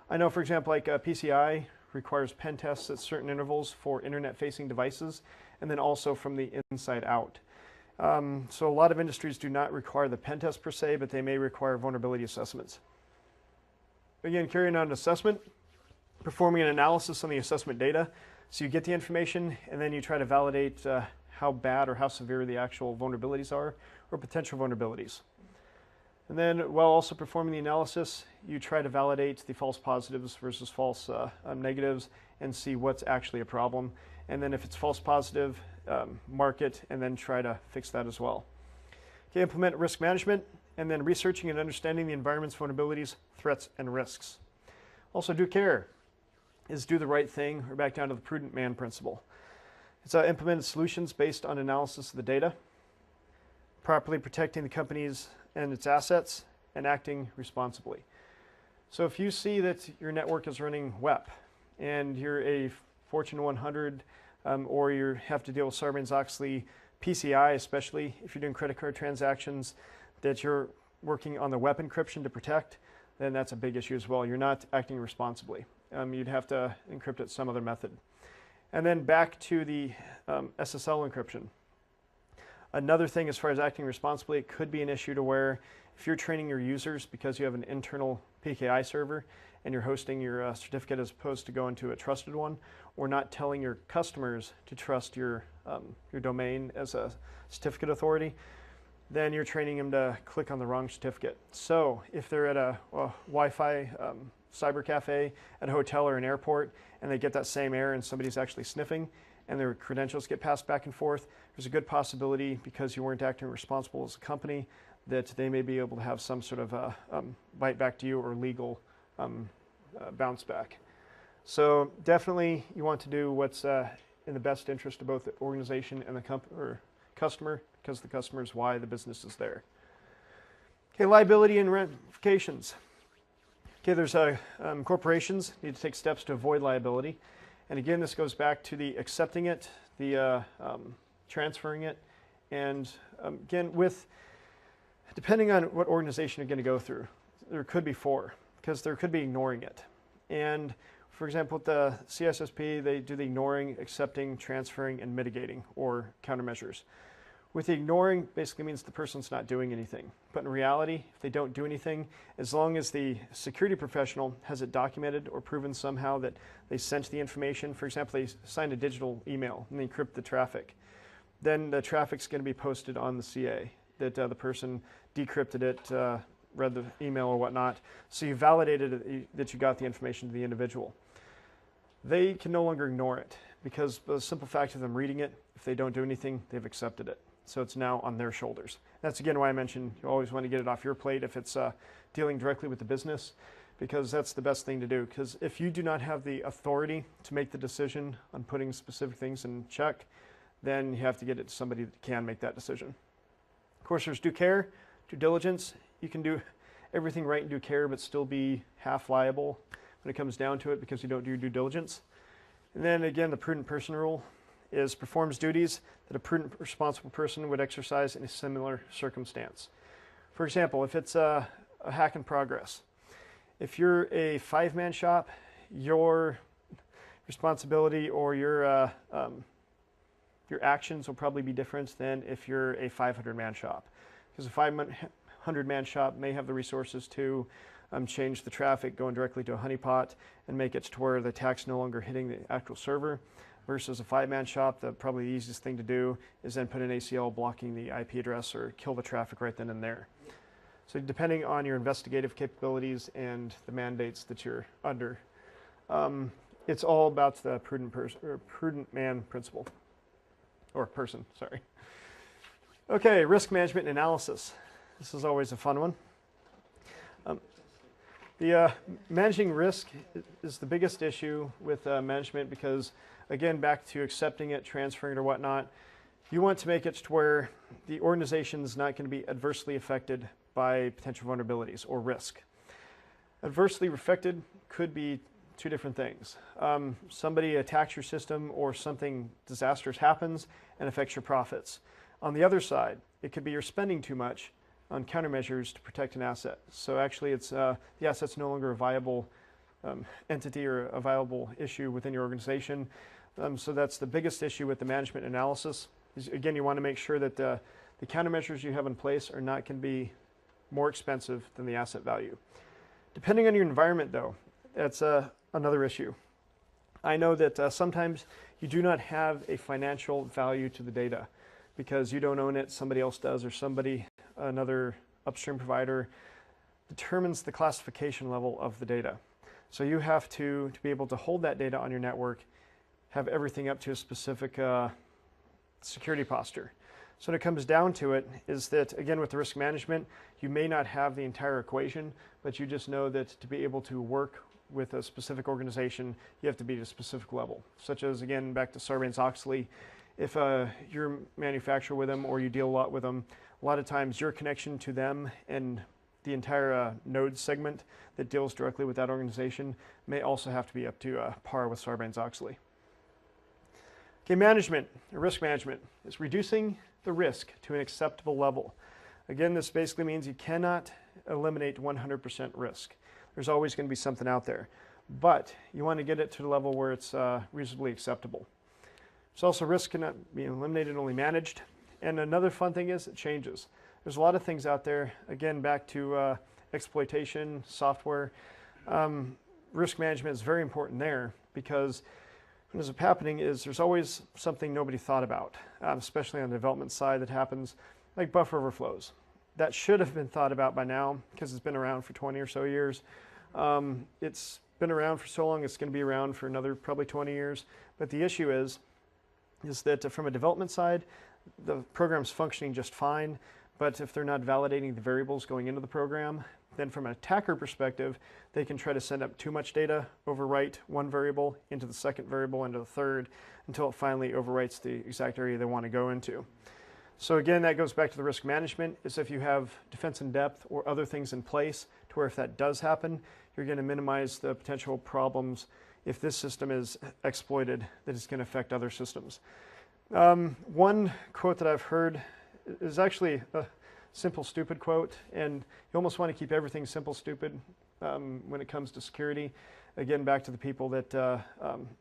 I know, for example, like PCI requires pen tests at certain intervals for internet-facing devices, and then also from the inside out. So a lot of industries do not require the pen test per se, but they may require vulnerability assessments. Again, carrying out an assessment, performing an analysis on the assessment data. So you get the information, and then you try to validate how bad or how severe the actual vulnerabilities are, or potential vulnerabilities. And then while also performing the analysis, you try to validate the false positives versus false negatives and see what's actually a problem. And then if it's false positive, mark it and then try to fix that as well. Okay, implement risk management and then researching and understanding the environment's vulnerabilities, threats, and risks. Also, due care is do the right thing, or back down to the prudent man principle. It's implemented solutions based on analysis of the data, properly protecting the companies and its assets, and acting responsibly. So if you see that your network is running WEP and you're a Fortune 100 or you have to deal with Sarbanes-Oxley, PCI especially, if you're doing credit card transactions, that you're working on the WEP encryption to protect, then that's a big issue as well. You're not acting responsibly. You'd have to encrypt it some other method. And then back to the SSL encryption. Another thing as far as acting responsibly, it could be an issue to where if you're training your users because you have an internal PKI server and you're hosting your certificate as opposed to going to a trusted one, or not telling your customers to trust your domain as a certificate authority, then you're training them to click on the wrong certificate. So if they're at a Wi-Fi cyber cafe at a hotel or an airport and they get that same error and somebody's actually sniffing and their credentials get passed back and forth, there's a good possibility because you weren't acting responsible as a company that they may be able to have some sort of bite back to you or legal bounce back. So definitely you want to do what's in the best interest of both the organization and the customer, because the customer is why the business is there. Okay, liability and ramifications. Okay, there's corporations need to take steps to avoid liability. And again, this goes back to the accepting it, the transferring it, and again, depending on what organization you're going to go through, there could be four, because there could be ignoring it. And for example, with the CISSP, they do the ignoring, accepting, transferring, and mitigating, or countermeasures. With the ignoring, basically means the person's not doing anything. But in reality, if they don't do anything, as long as the security professional has it documented or proven somehow that they sent the information, for example, they signed a digital email and they encrypt the traffic, then the traffic's going to be posted on the CA, that the person decrypted it, read the email or whatnot, so you validated that you got the information to the individual. They can no longer ignore it, because the simple fact of them reading it, if they don't do anything, they've accepted it. So it's now on their shoulders. That's again why I mentioned you always want to get it off your plate if it's dealing directly with the business, because that's the best thing to do. Because if you do not have the authority to make the decision on putting specific things in check, then you have to get it to somebody that can make that decision. Of course, there's due care, due diligence. You can do everything right in due care, but still be half liable when it comes down to it because you don't do due diligence. And then again, the prudent person rule is performs duties that a prudent, responsible person would exercise in a similar circumstance. For example, if it's a hack in progress, if you're a 5-man shop, your responsibility or your actions will probably be different than if you're a 500-man shop. Because a 500-man shop may have the resources to change the traffic going directly to a honeypot and make it to where the attack's no longer hitting the actual server, versus a 5-man shop, probably the easiest thing to do is then put an ACL blocking the IP address or kill the traffic right then and there. So depending on your investigative capabilities and the mandates that you're under, it's all about the prudent man principle, or person, sorry. Okay, risk management and analysis. This is always a fun one. Managing risk is the biggest issue with management because, again, back to accepting it, transferring it, or whatnot, you want to make it to where the organization is not going to be adversely affected by potential vulnerabilities or risk. Adversely affected could be two different things. Somebody attacks your system or something disastrous happens and affects your profits. On the other side, it could be you're spending too much on countermeasures to protect an asset. So actually it's the asset's no longer a viable entity or a viable issue within your organization. So that's the biggest issue with the management analysis. Is, again, you want to make sure that the countermeasures you have in place are not going to be more expensive than the asset value. Depending on your environment, though, that's another issue. I know that sometimes you do not have a financial value to the data because you don't own it, somebody else does, or another upstream provider determines the classification level of the data. So you have to be able to hold that data on your network, have everything up to a specific security posture. So when it comes down to it is that, again, with the risk management, you may not have the entire equation, but you just know that to be able to work with a specific organization, you have to be at a specific level. Such as, again, back to Sarbanes-Oxley, if you're a manufacturer with them or you deal a lot with them, a lot of times your connection to them and the entire node segment that deals directly with that organization may also have to be up to par with Sarbanes-Oxley. Okay, management, risk management, is reducing the risk to an acceptable level. Again, this basically means you cannot eliminate 100% risk. There's always going to be something out there, but you want to get it to the level where it's reasonably acceptable. So also risk cannot be eliminated, only managed. And another fun thing is it changes. There's a lot of things out there, again, back to exploitation, software. Risk management is very important there because what ends up happening is there's always something nobody thought about, especially on the development side that happens, like buffer overflows. That should have been thought about by now because it's been around for 20 or so years. It's been around for so long, it's going to be around for another probably 20 years. But the issue is that from a development side, the program's functioning just fine, but if they're not validating the variables going into the program, then from an attacker perspective, they can try to send up too much data, overwrite one variable into the second variable, into the third, until it finally overwrites the exact area they want to go into. So again, that goes back to the risk management, is if you have defense in depth or other things in place to where if that does happen, you're going to minimize the potential problems if this system is exploited that is going to affect other systems. One quote that I've heard is actually a simple, stupid quote, and you almost want to keep everything simple, stupid when it comes to security. Again, back to the people that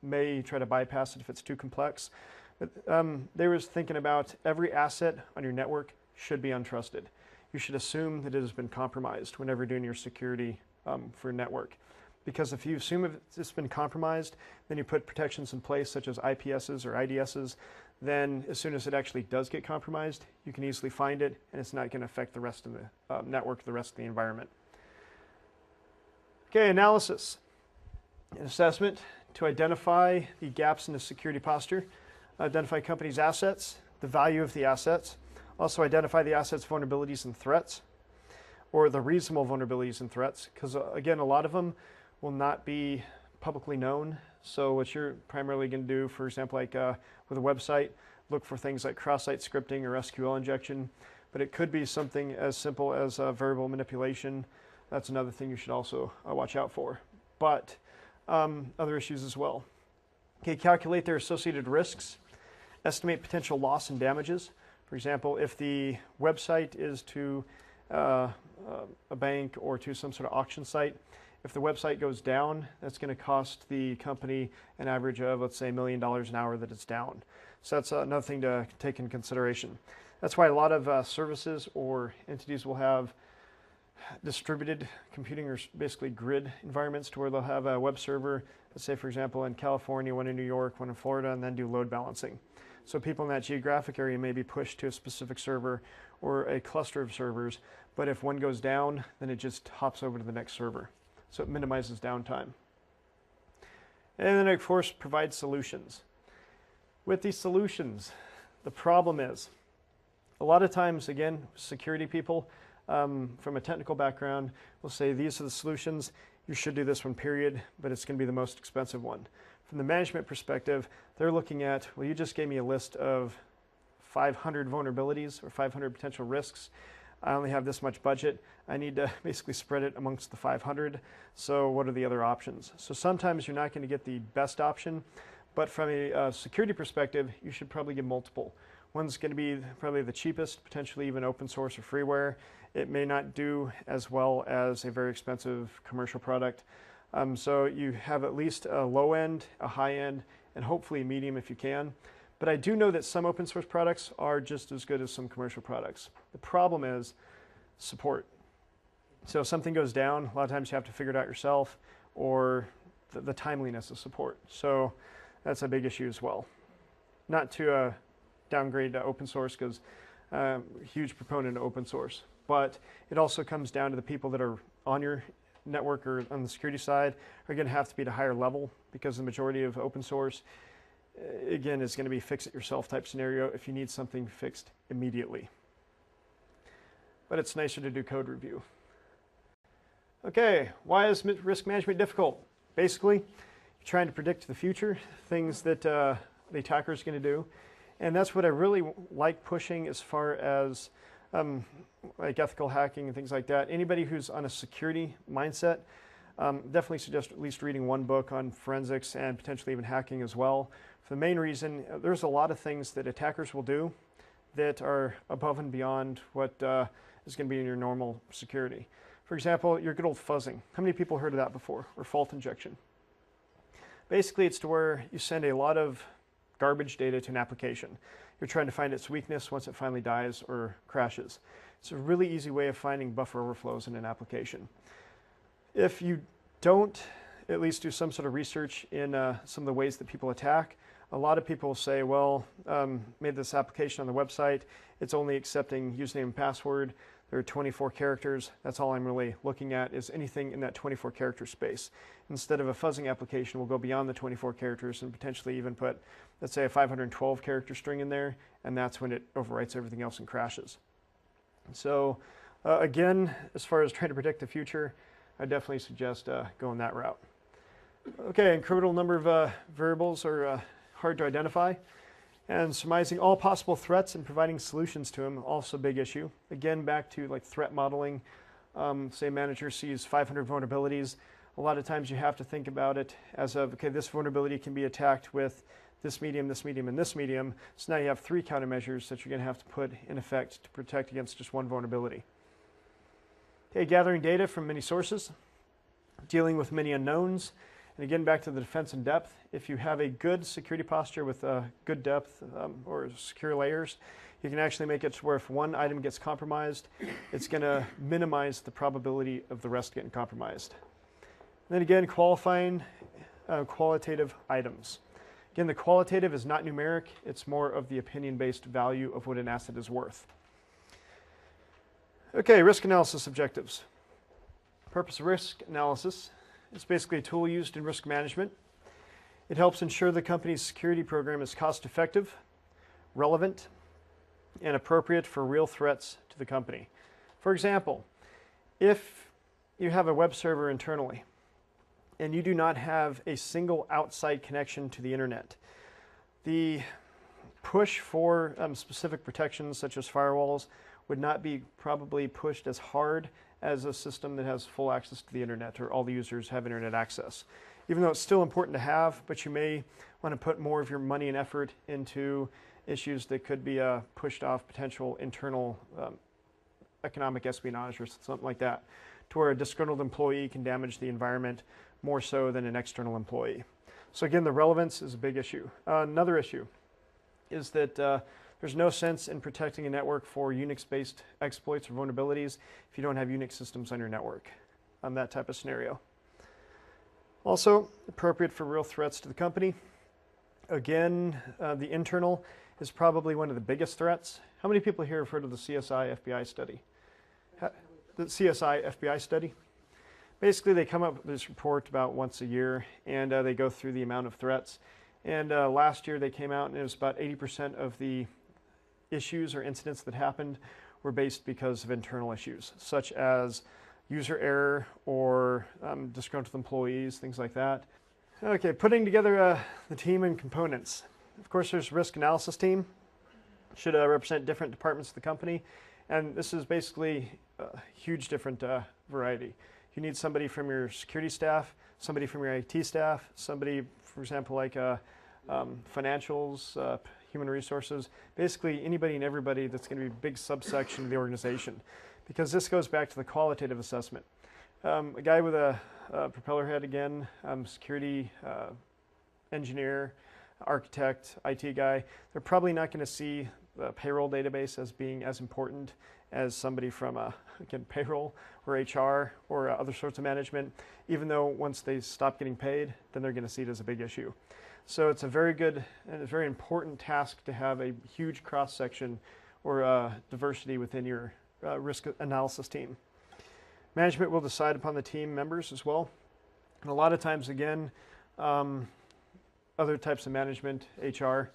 may try to bypass it if it's too complex. They was thinking about every asset on your network should be untrusted. You should assume that it has been compromised whenever doing your security for a network. Because if you assume it's been compromised, then you put protections in place such as IPSs or IDSs, then as soon as it actually does get compromised, you can easily find it and it's not going to affect the rest of the network, the rest of the environment. Okay, analysis. An assessment to identify the gaps in the security posture, identify companies' assets, the value of the assets, also identify the assets' vulnerabilities and threats, or the reasonable vulnerabilities and threats, because again, a lot of them will not be publicly known. So what you're primarily going to do, for example, like with a website, look for things like cross-site scripting or SQL injection, but it could be something as simple as variable manipulation. That's another thing you should also watch out for, but other issues as well. Okay, calculate their associated risks, estimate potential loss and damages. For example, if the website is to a bank or to some sort of auction site, if the website goes down, that's going to cost the company an average of, let's say, $1 million an hour that it's down. So that's another thing to take in consideration. That's why a lot of services or entities will have distributed computing or basically grid environments to where they'll have a web server, let's say, for example, in California, one in New York, one in Florida, and then do load balancing. So people in that geographic area may be pushed to a specific server or a cluster of servers, but if one goes down, then it just hops over to the next server. So it minimizes downtime. And then, of course, provide solutions. With these solutions, the problem is, a lot of times, again, security people from a technical background will say, these are the solutions, you should do this one, period, but it's going to be the most expensive one. From the management perspective, they're looking at, well, you just gave me a list of 500 vulnerabilities or 500 potential risks. I only have this much budget. I need to basically spread it amongst the 500. So what are the other options? So sometimes you're not going to get the best option, but from a security perspective, you should probably get multiple. One's going to be probably the cheapest, potentially even open source or freeware. It may not do as well as a very expensive commercial product. So you have at least a low end, a high end, and hopefully a medium if you can. But I do know that some open source products are just as good as some commercial products. The problem is support. So if something goes down, a lot of times you have to figure it out yourself, or the timeliness of support. So that's a big issue as well. Not to downgrade to open source, because huge proponent of open source. But it also comes down to the people that are on your network or on the security side are going to have to be at a higher level, because the majority of open source, again, is going to be fix it yourself type scenario if you need something fixed immediately. But it's nicer to do code review. Okay, why is risk management difficult? Basically, you're trying to predict the future, things that the attacker is going to do. And that's what I really like pushing as far as like ethical hacking and things like that. Anybody who's on a security mindset, definitely suggest at least reading one book on forensics and potentially even hacking as well. For the main reason, there's a lot of things that attackers will do that are above and beyond what is going to be in your normal security. For example, your good old fuzzing. How many people heard of that before? Or fault injection? Basically, it's to where you send a lot of garbage data to an application. You're trying to find its weakness once it finally dies or crashes. It's a really easy way of finding buffer overflows in an application. If you don't at least do some sort of research in some of the ways that people attack, a lot of people say, well, made this application on the website, it's only accepting username and password. There are 24 characters. That's all I'm really looking at, is anything in that 24 character space. Instead of a fuzzing application, we'll go beyond the 24 characters and potentially even put, let's say, a 512 character string in there, and that's when it overwrites everything else and crashes. So again, as far as trying to predict the future, I definitely suggest going that route. Okay, incremental number of variables are hard to identify. And surmising all possible threats and providing solutions to them, also a big issue. Again, back to like threat modeling. Say a manager sees 500 vulnerabilities. A lot of times you have to think about it as of, okay, this vulnerability can be attacked with this medium, this medium, and this medium. So now you have 3 countermeasures that you're going to have to put in effect to protect against just one vulnerability. Okay, gathering data from many sources, dealing with many unknowns, And again, back to the defense in depth, if you have a good security posture with good depth or secure layers, you can actually make it to where if one item gets compromised, it's going to minimize the probability of the rest getting compromised. And then again, qualifying qualitative items. Again, the qualitative is not numeric, it's more of the opinion-based value of what an asset is worth. Okay, risk analysis objectives. Purpose of risk analysis is basically a tool used in risk management. It helps ensure the company's security program is cost-effective, relevant, and appropriate for real threats to the company. For example, if you have a web server internally and you do not have a single outside connection to the internet, the push for specific protections such as firewalls would not be probably pushed as hard as a system that has full access to the internet or all the users have internet access. Even though it's still important to have, but you may want to put more of your money and effort into issues that could be pushed off potential internal economic espionage or something like that, to where a disgruntled employee can damage the environment more so than an external employee. So again, the relevance is a big issue. Another issue is that there's no sense in protecting a network for Unix-based exploits or vulnerabilities if you don't have Unix systems on your network on that type of scenario. Also, appropriate for real threats to the company. Again, the internal is probably one of the biggest threats. How many people here have heard of the CSI FBI study? The CSI FBI study? Basically, they come up with this report about once a year, and they go through the amount of threats. And last year, they came out, and it was about 80% of the issues or incidents that happened were based because of internal issues, such as user error or disgruntled employees, things like that. Okay, putting together the team and components. Of course, there's risk analysis team. Should represent different departments of the company. And this is basically a huge different variety. You need somebody from your security staff, somebody from your IT staff, somebody, for example, like financials, human resources, basically anybody and everybody that's going to be a big subsection of the organization. Because this goes back to the qualitative assessment. A guy with a propeller head again, security engineer, architect, IT guy, they're probably not going to see the payroll database as being as important as somebody from again, payroll or HR or other sorts of management, even though once they stop getting paid, then they're going to see it as a big issue. So it's a very good and a very important task to have a huge cross-section or diversity within your risk analysis team. Management will decide upon the team members as well. And a lot of times, again, other types of management, HR.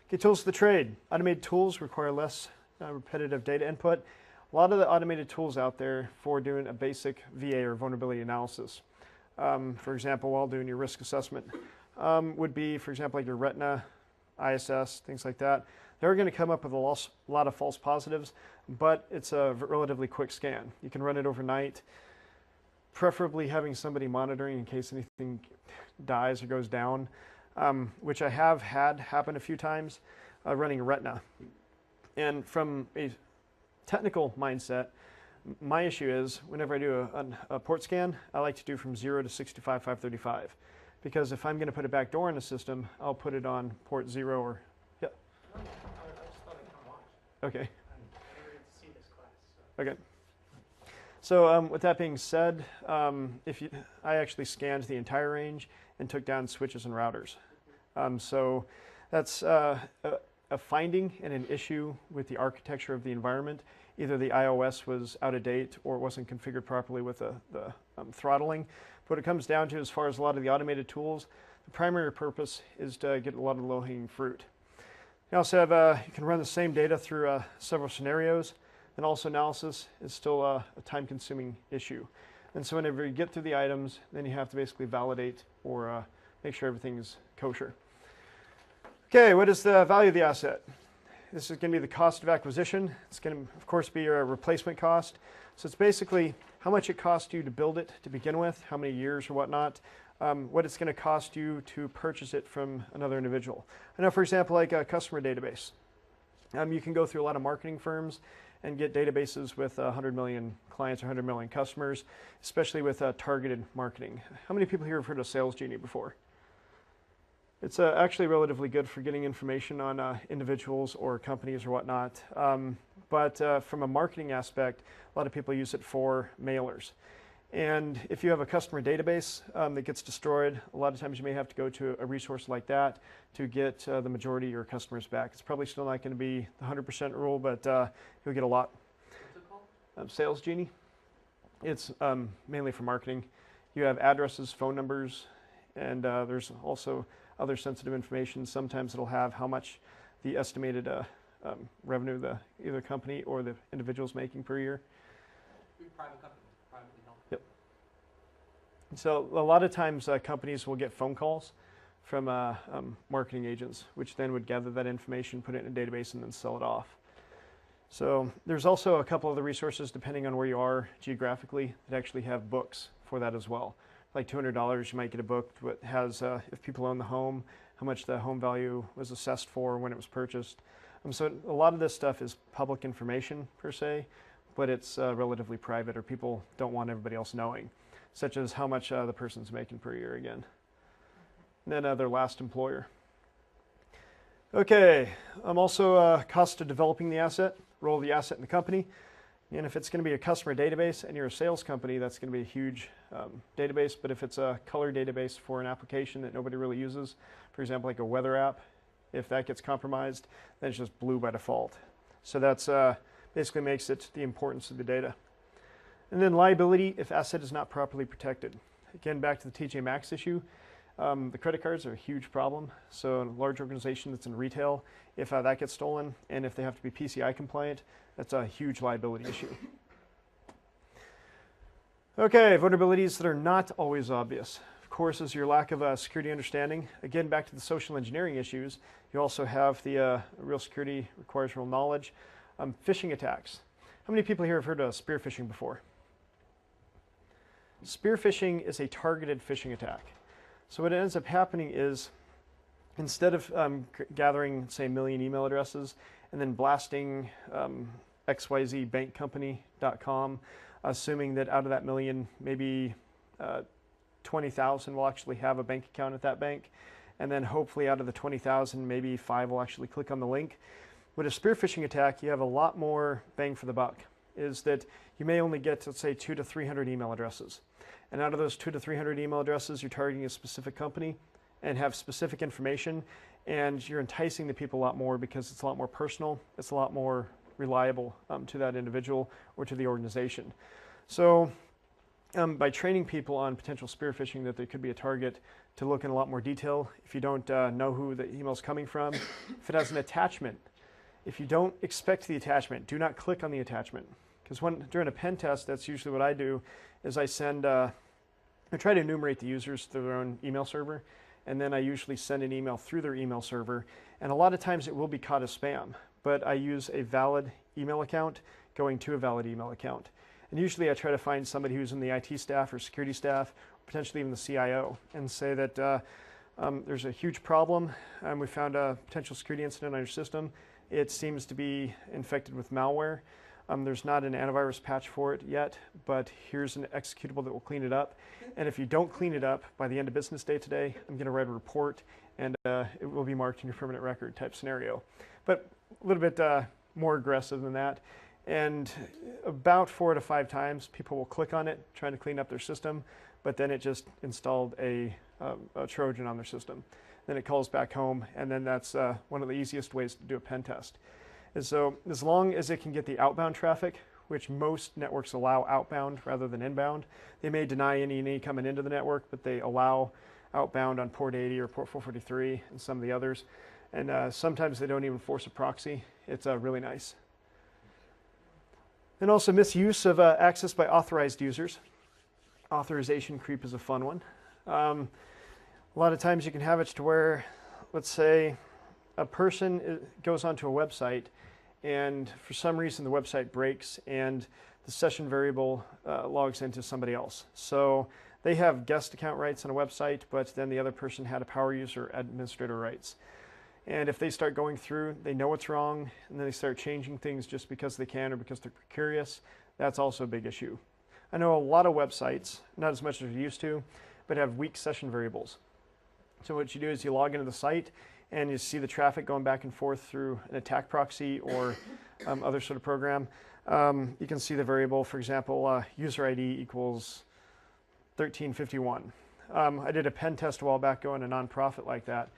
Okay, tools of the trade. Automated tools require less repetitive data input. A lot of the automated tools out there for doing a basic VA or vulnerability analysis. For example, while doing your risk assessment, would be, for example, like your Retina, ISS, things like that. They're going to come up with a lot of false positives, but it's a relatively quick scan. You can run it overnight, preferably having somebody monitoring in case anything dies or goes down, which I have had happen a few times running Retina. And from a technical mindset, my issue is whenever I do a port scan, I like to do from 0 to 65535. Because if I'm going to put a backdoor in the system, I'll put it on port 0 or, yeah. I just thought I'd come watch. Okay. I never get to see this class. So. Okay. So with that being said, I actually scanned the entire range and took down switches and routers. So that's a finding and an issue with the architecture of the environment. Either the iOS was out of date or it wasn't configured properly with the throttling. What it comes down to, as far as a lot of the automated tools, the primary purpose is to get a lot of low-hanging fruit. You also have, you can run the same data through several scenarios, and also analysis is still a time-consuming issue. And so whenever you get through the items, then you have to basically validate or make sure everything's kosher. Okay, what is the value of the asset? This is going to be the cost of acquisition. It's going to, of course, be your replacement cost. So it's basically how much it cost you to build it to begin with, how many years or whatnot, what it's going to cost you to purchase it from another individual. I know, for example, like a customer database. You can go through a lot of marketing firms and get databases with 100 million clients or 100 million customers, especially with targeted marketing. How many people here have heard of Sales Genie before? It's actually relatively good for getting information on individuals or companies or whatnot. But from a marketing aspect, a lot of people use it for mailers. And if you have a customer database that gets destroyed, a lot of times you may have to go to a resource like that to get the majority of your customers back. It's probably still not going to be the 100% rule, but you'll get a lot. What's it called? Sales Genie. It's mainly for marketing. You have addresses, phone numbers, and there's also other sensitive information. Sometimes it'll have how much the estimated revenue the either company or the individual's making per year. Private company, privately held. Yep. So a lot of times companies will get phone calls from marketing agents, which then would gather that information, put it in a database, and then sell it off. So there's also a couple of the resources, depending on where you are geographically, that actually have books for that as well. Like $200, you might get a book that has, if people own the home, how much the home value was assessed for when it was purchased. So a lot of this stuff is public information per se, but it's relatively private, or people don't want everybody else knowing, such as how much the person's making per year again. And then their last employer. Okay, also cost of developing the asset, role of the asset in the company. And if it's going to be a customer database and you're a sales company, that's going to be a huge database. But if it's a color database for an application that nobody really uses, for example, like a weather app, if that gets compromised, then it's just blue by default. So that's basically makes it the importance of the data. And then liability if asset is not properly protected. Again, back to the TJ Maxx issue. The credit cards are a huge problem. So in a large organization that's in retail, if that gets stolen and if they have to be PCI compliant, that's a huge liability issue. Okay, vulnerabilities that are not always obvious. Of course, is your lack of security understanding. Again, back to the social engineering issues, you also have the real security requires real knowledge. Phishing attacks. How many people here have heard of spear phishing before? Spear phishing is a targeted phishing attack. So what ends up happening is, instead of gathering, say, 1 million email addresses and then blasting xyzbankcompany.com, assuming that out of that million, maybe 20,000 will actually have a bank account at that bank, and then hopefully out of the 20,000, maybe 5 will actually click on the link. With a spear phishing attack, you have a lot more bang for the buck, is that you may only get, let's say, 200 to 300 email addresses. And out of those 200 to 300 email addresses, you're targeting a specific company and have specific information, and you're enticing the people a lot more because it's a lot more personal, it's a lot more reliable to that individual or to the organization. So by training people on potential spear phishing that they could be a target, to look in a lot more detail, if you don't know who the email's coming from, if it has an attachment, if you don't expect the attachment, do not click on the attachment. Because during a pen test, that's usually what I do, is I try to enumerate the users through their own email server, and then I usually send an email through their email server, and a lot of times it will be caught as spam, but I use a valid email account going to a valid email account. And usually I try to find somebody who's in the IT staff or security staff, or potentially even the CIO, and say that there's a huge problem, and we found a potential security incident on your system. It seems to be infected with malware. There's not an antivirus patch for it yet, but here's an executable that will clean it up. And if you don't clean it up by the end of business day today, I'm going to write a report, and it will be marked in your permanent record type scenario. But a little bit more aggressive than that. And about 4 to 5 times, people will click on it, trying to clean up their system, but then it just installed a Trojan on their system. Then it calls back home, and then that's one of the easiest ways to do a pen test. And so as long as it can get the outbound traffic, which most networks allow outbound rather than inbound, they may deny any coming into the network, but they allow outbound on port 80 or port 443 and some of the others. And sometimes they don't even force a proxy. It's really nice. And also misuse of access by authorized users. Authorization creep is a fun one. A lot of times you can have it to where, let's say, a person goes onto a website and for some reason the website breaks and the session variable logs into somebody else. So they have guest account rights on a website, but then the other person had a power user administrator rights. And if they start going through, they know what's wrong, and then they start changing things just because they can or because they're curious, that's also a big issue. I know a lot of websites, not as much as we used to, but have weak session variables. So what you do is you log into the site and you see the traffic going back and forth through an attack proxy or other sort of program. You can see the variable, for example, user ID equals 1351. I did a pen test a while back going a nonprofit like that,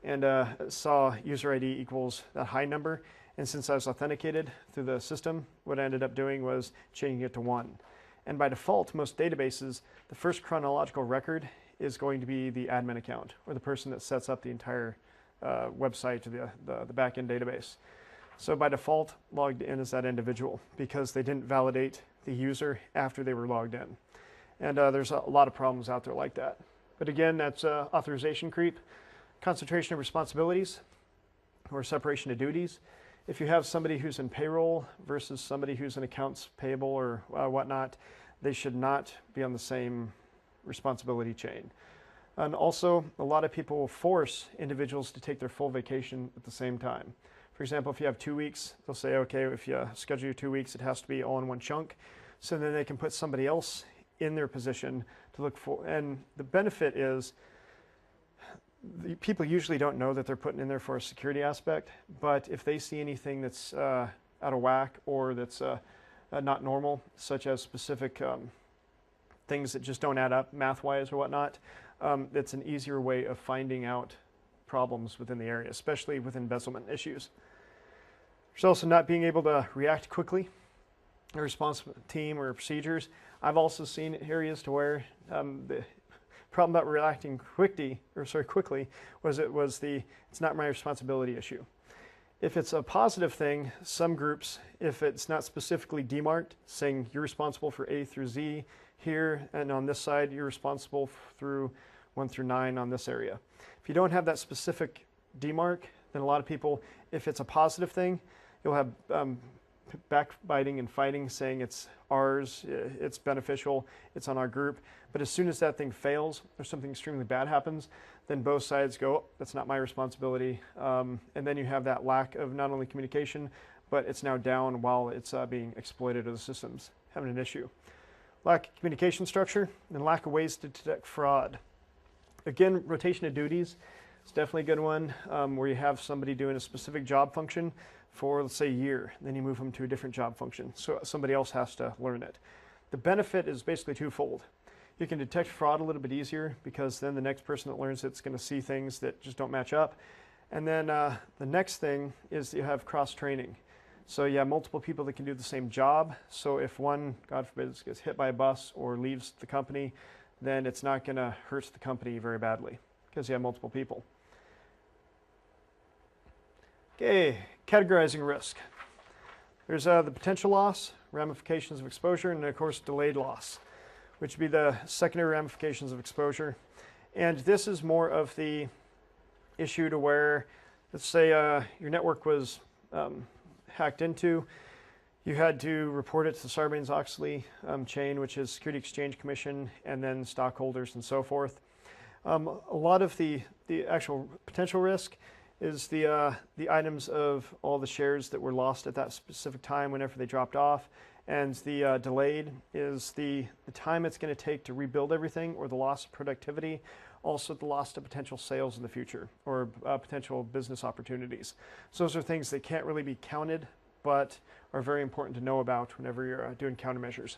and saw user ID equals that high number. And since I was authenticated through the system, what I ended up doing was changing it to 1. And by default, most databases, the first chronological record is going to be the admin account, or the person that sets up the entire website or the back-end database. So by default, logged in as that individual because they didn't validate the user after they were logged in. And there's a lot of problems out there like that. But again, that's authorization creep, concentration of responsibilities, or separation of duties. If you have somebody who's in payroll versus somebody who's in accounts payable or whatnot, they should not be on the same responsibility chain. And also, a lot of people will force individuals to take their full vacation at the same time. For example, if you have 2 weeks, they'll say, okay, if you schedule your 2 weeks, it has to be all in one chunk. So then they can put somebody else in their position to look for, and the benefit is the people usually don't know that they're putting in there for a security aspect, but if they see anything that's out of whack or that's not normal, such as specific things that just don't add up math-wise or whatnot, it's an easier way of finding out problems within the area, especially with embezzlement issues. There's also not being able to react quickly, a responsive team or procedures. I've also seen areas to where the problem about reacting quickly was it's not my responsibility issue. If it's a positive thing, some groups, if it's not specifically demarked, saying you're responsible for A through Z here, and on this side you're responsible through 1 through 9 on this area. If you don't have that specific demarc, then a lot of people, if it's a positive thing, you'll have backbiting and fighting, saying it's ours, it's beneficial, it's on our group. But as soon as that thing fails or something extremely bad happens, then both sides go, oh, that's not my responsibility. And then you have that lack of not only communication, but it's now down while it's being exploited, or the system's having an issue. Lack of communication structure and lack of ways to detect fraud. Again, rotation of duties is definitely a good one, where you have somebody doing a specific job function for, let's say, a year. Then you move them to a different job function, so somebody else has to learn it. The benefit is basically twofold. You can detect fraud a little bit easier because then the next person that learns it's going to see things that just don't match up. And then the next thing is you have cross-training. So you have multiple people that can do the same job. So if one, God forbid, gets hit by a bus or leaves the company, then it's not going to hurt the company very badly because you have multiple people. Okay, categorizing risk. There's the potential loss, ramifications of exposure, and of course delayed loss, which would be the secondary ramifications of exposure. And this is more of the issue to where, let's say your network was hacked into. You had to report it to the Sarbanes-Oxley chain, which is Security Exchange Commission, and then stockholders and so forth. A lot of the actual potential risk is the items of all the shares that were lost at that specific time whenever they dropped off. And the delayed is the time it's going to take to rebuild everything, or the loss of productivity, also the loss of potential sales in the future, or potential business opportunities. So those are things that can't really be counted, but are very important to know about whenever you're doing countermeasures.